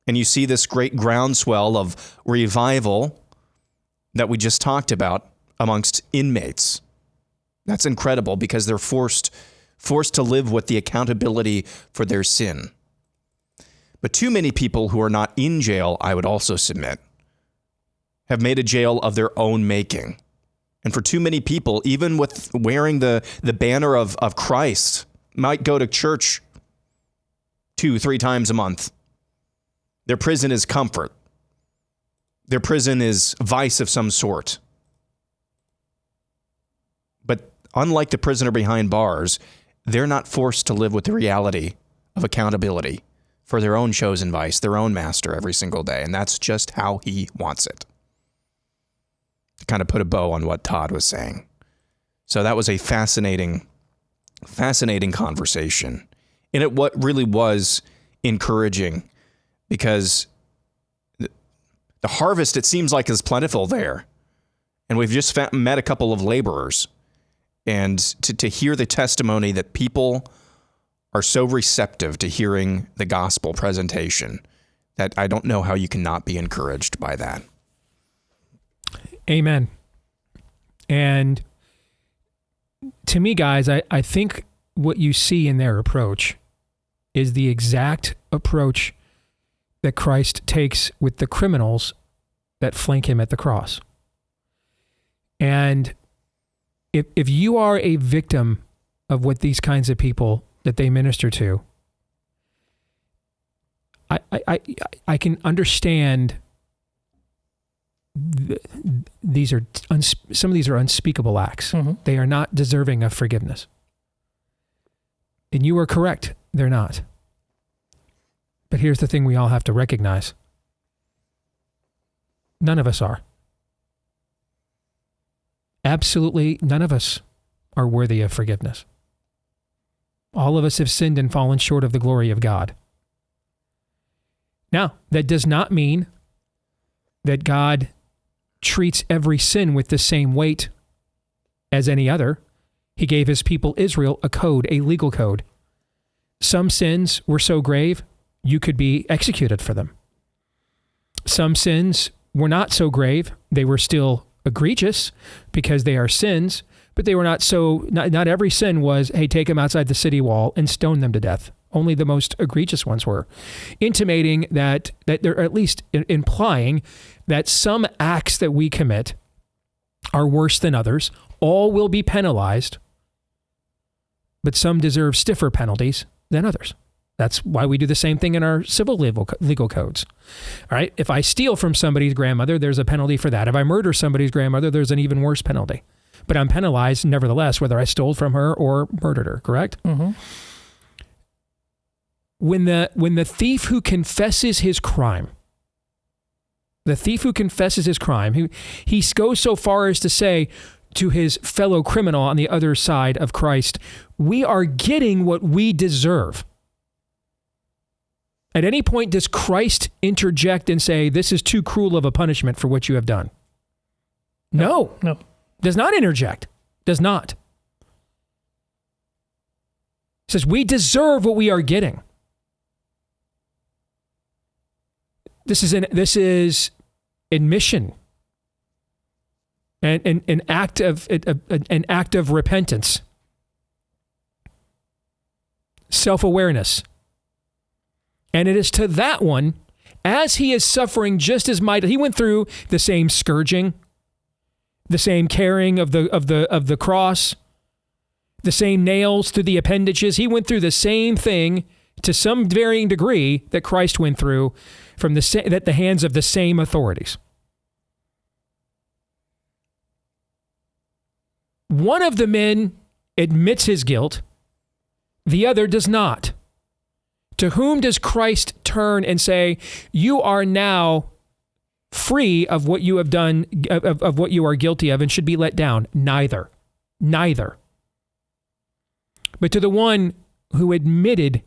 And you see this great groundswell of revival that we just talked about amongst inmates. That's incredible because they're forced to live with the accountability for their sin. But too many people who are not in jail, I would also submit, have made a jail of their own making. And for too many people, even with wearing the banner of Christ, might go to church 2-3 times a month. Their prison is comfort. Their prison is vice of some sort. But unlike the prisoner behind bars, they're not forced to live with the reality of accountability for their own chosen vice, their own master every single day. And that's just how he wants it. To kind of put a bow on what Todd was saying. So that was a fascinating conversation. And it what really was encouraging because the harvest, it seems like, is plentiful there. And we've just met a couple of laborers. And to hear the testimony that people are so receptive to hearing the gospel presentation that I don't know how you cannot be encouraged by that. Amen. And to me, guys, I think what you see in their approach is the exact approach that Christ takes with the criminals that flank him at the cross. And if you are a victim of what these kinds of people that they minister to, I can understand these are some of these are unspeakable acts. They are not deserving of forgiveness. And you are correct, they're not. But here's the thing we all have to recognize. None of us are. Absolutely none of us are worthy of forgiveness. All of us have sinned and fallen short of the glory of God. Now, that does not mean that God treats every sin with the same weight as any other. He gave his people Israel a code, a legal code. Some sins were so grave, you could be executed for them. Some sins were not so grave. They were still egregious because they are sins, but they were not so, not every sin was, hey, take them outside the city wall and stone them to death. Only the most egregious ones were, intimating that they're at least implying that some acts that we commit are worse than others. All will be penalized, but some deserve stiffer penalties than others. That's why we do the same thing in our civil legal codes. All right. If I steal from somebody's grandmother, there's a penalty for that. If I murder somebody's grandmother, there's an even worse penalty. But I'm penalized nevertheless, whether I stole from her or murdered her. Correct? Mm-hmm. When the thief who confesses his crime, he goes so far as to say to his fellow criminal on the other side of Christ, we are getting what we deserve. At any point, does Christ interject and say, this is too cruel of a punishment for what you have done? No. Does not interject. Does not. Says, we deserve what we are getting. This is admission, and an act of repentance, self-awareness. And it is to that one, as he is suffering just as mightily, he went through the same scourging, the same carrying of the cross, the same nails through the appendages. He went through the same thing to some varying degree that Christ went through from at the hands of the same authorities. One of the men admits his guilt, the other does not. To whom does Christ turn and say, you are now free of what you have done, of what you are guilty of, and should be let down? Neither. But to the one who admitted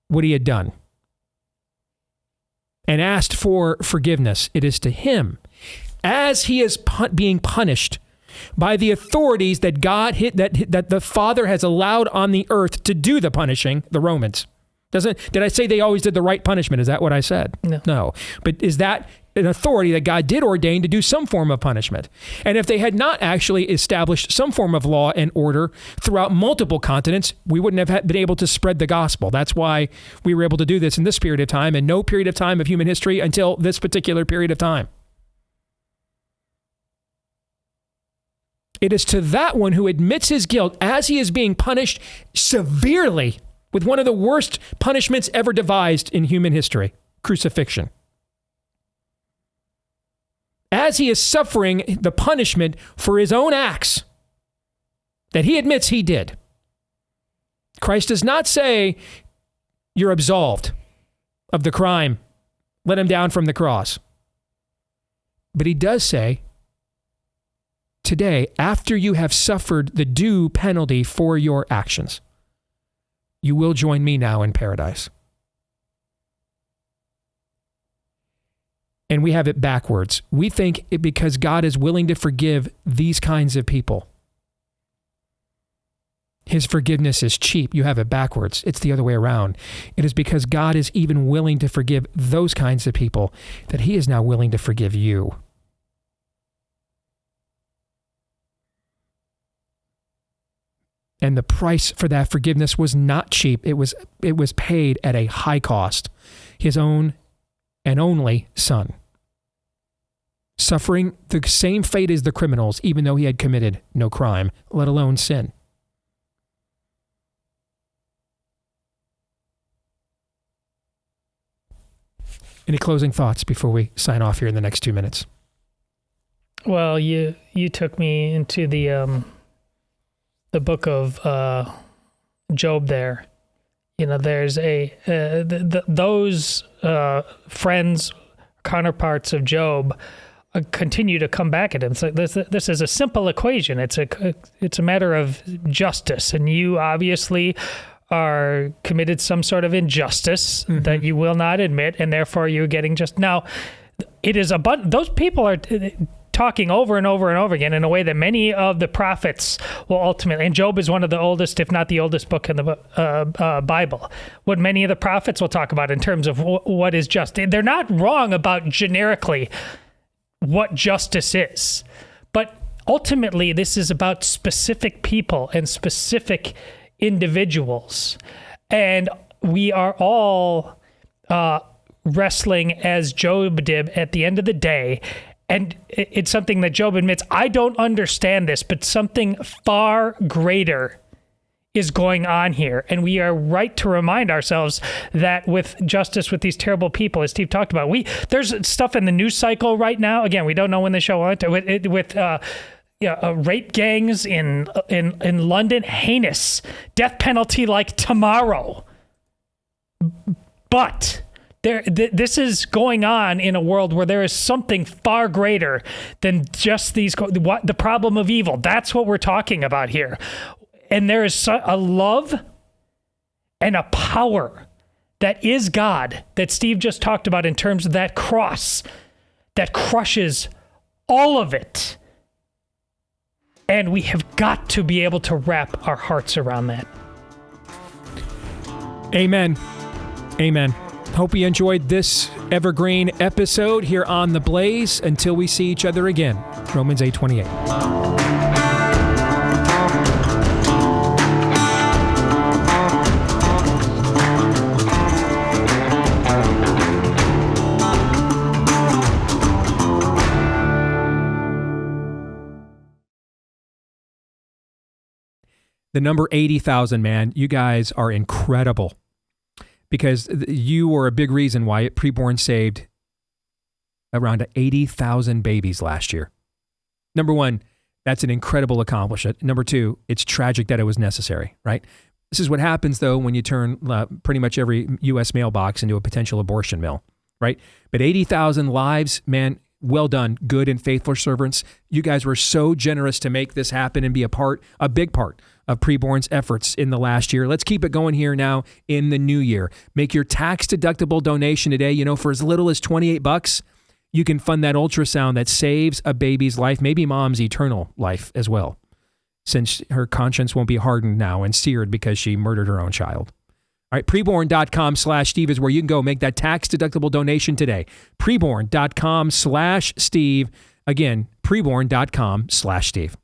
what he had done and asked for forgiveness, it is to him, as he is being punished by the authorities that that the Father has allowed on the earth to do the punishing, the Romans. Did I say they always did the right punishment? Is that what I said? No. But is that an authority that God did ordain to do some form of punishment? And if they had not actually established some form of law and order throughout multiple continents, we wouldn't have been able to spread the gospel. That's why we were able to do this in this period of time and no period of time of human history until this particular period of time. It is to that one who admits his guilt as he is being punished severely with one of the worst punishments ever devised in human history, crucifixion. As he is suffering the punishment for his own acts that he admits he did, Christ does not say, you're absolved of the crime, let him down from the cross. But he does say, today, after you have suffered the due penalty for your actions, you will join me now in paradise. And we have it backwards. We think it because God is willing to forgive these kinds of people. His forgiveness is cheap. You have it backwards. It's the other way around. It is because God is even willing to forgive those kinds of people that he is now willing to forgive you. And the price for that forgiveness was not cheap. It was paid at a high cost. His own and only Son, suffering the same fate as the criminals, even though he had committed no crime, let alone sin. Any closing thoughts before we sign off here in the next 2 minutes? Well, you took me into the book of Job there. You know, there's those friends, counterparts of Job continue to come back at him. So this is a simple equation. It's a matter of justice, and you obviously committed some sort of injustice that you will not admit, and therefore you're getting just now. It is those people are talking over and over and over again in a way that many of the prophets will ultimately, and Job is one of the oldest, if not the oldest book in the Bible, what many of the prophets will talk about in terms of what is just. They're not wrong about generically what justice is, but ultimately this is about specific people and specific individuals, and we are all wrestling as Job did at the end of the day. And it's something that Job admits, I don't understand this, but something far greater is going on here. And we are right to remind ourselves that with justice with these terrible people, as Steve talked about, there's stuff in the news cycle right now. Again, we don't know when the show went with rape gangs in London, heinous, death penalty like tomorrow. But this is going on in a world where there is something far greater than just the problem of evil. That's what we're talking about here. And there is a love and a power that is God that Steve just talked about in terms of that cross that crushes all of it. And we have got to be able to wrap our hearts around that. Amen. Amen. Hope you enjoyed this evergreen episode here on The Blaze. Until we see each other again, Romans 8:28. The number 80,000, man, you guys are incredible. Because you were a big reason why Preborn saved around 80,000 babies last year. Number one, that's an incredible accomplishment. Number two, it's tragic that it was necessary, right? This is what happens, though, when you turn pretty much every U.S. mailbox into a potential abortion mill, right? But 80,000 lives, man, well done, good and faithful servants. You guys were so generous to make this happen and be a big part of Preborn's efforts in the last year. Let's keep it going here now in the new year. Make your tax-deductible donation today. For as little as $28, you can fund that ultrasound that saves a baby's life, maybe mom's eternal life as well, since her conscience won't be hardened now and seared because she murdered her own child. All right, preborn.com/Steve is where you can go make that tax-deductible donation today. Preborn.com/Steve. Again, preborn.com/Steve.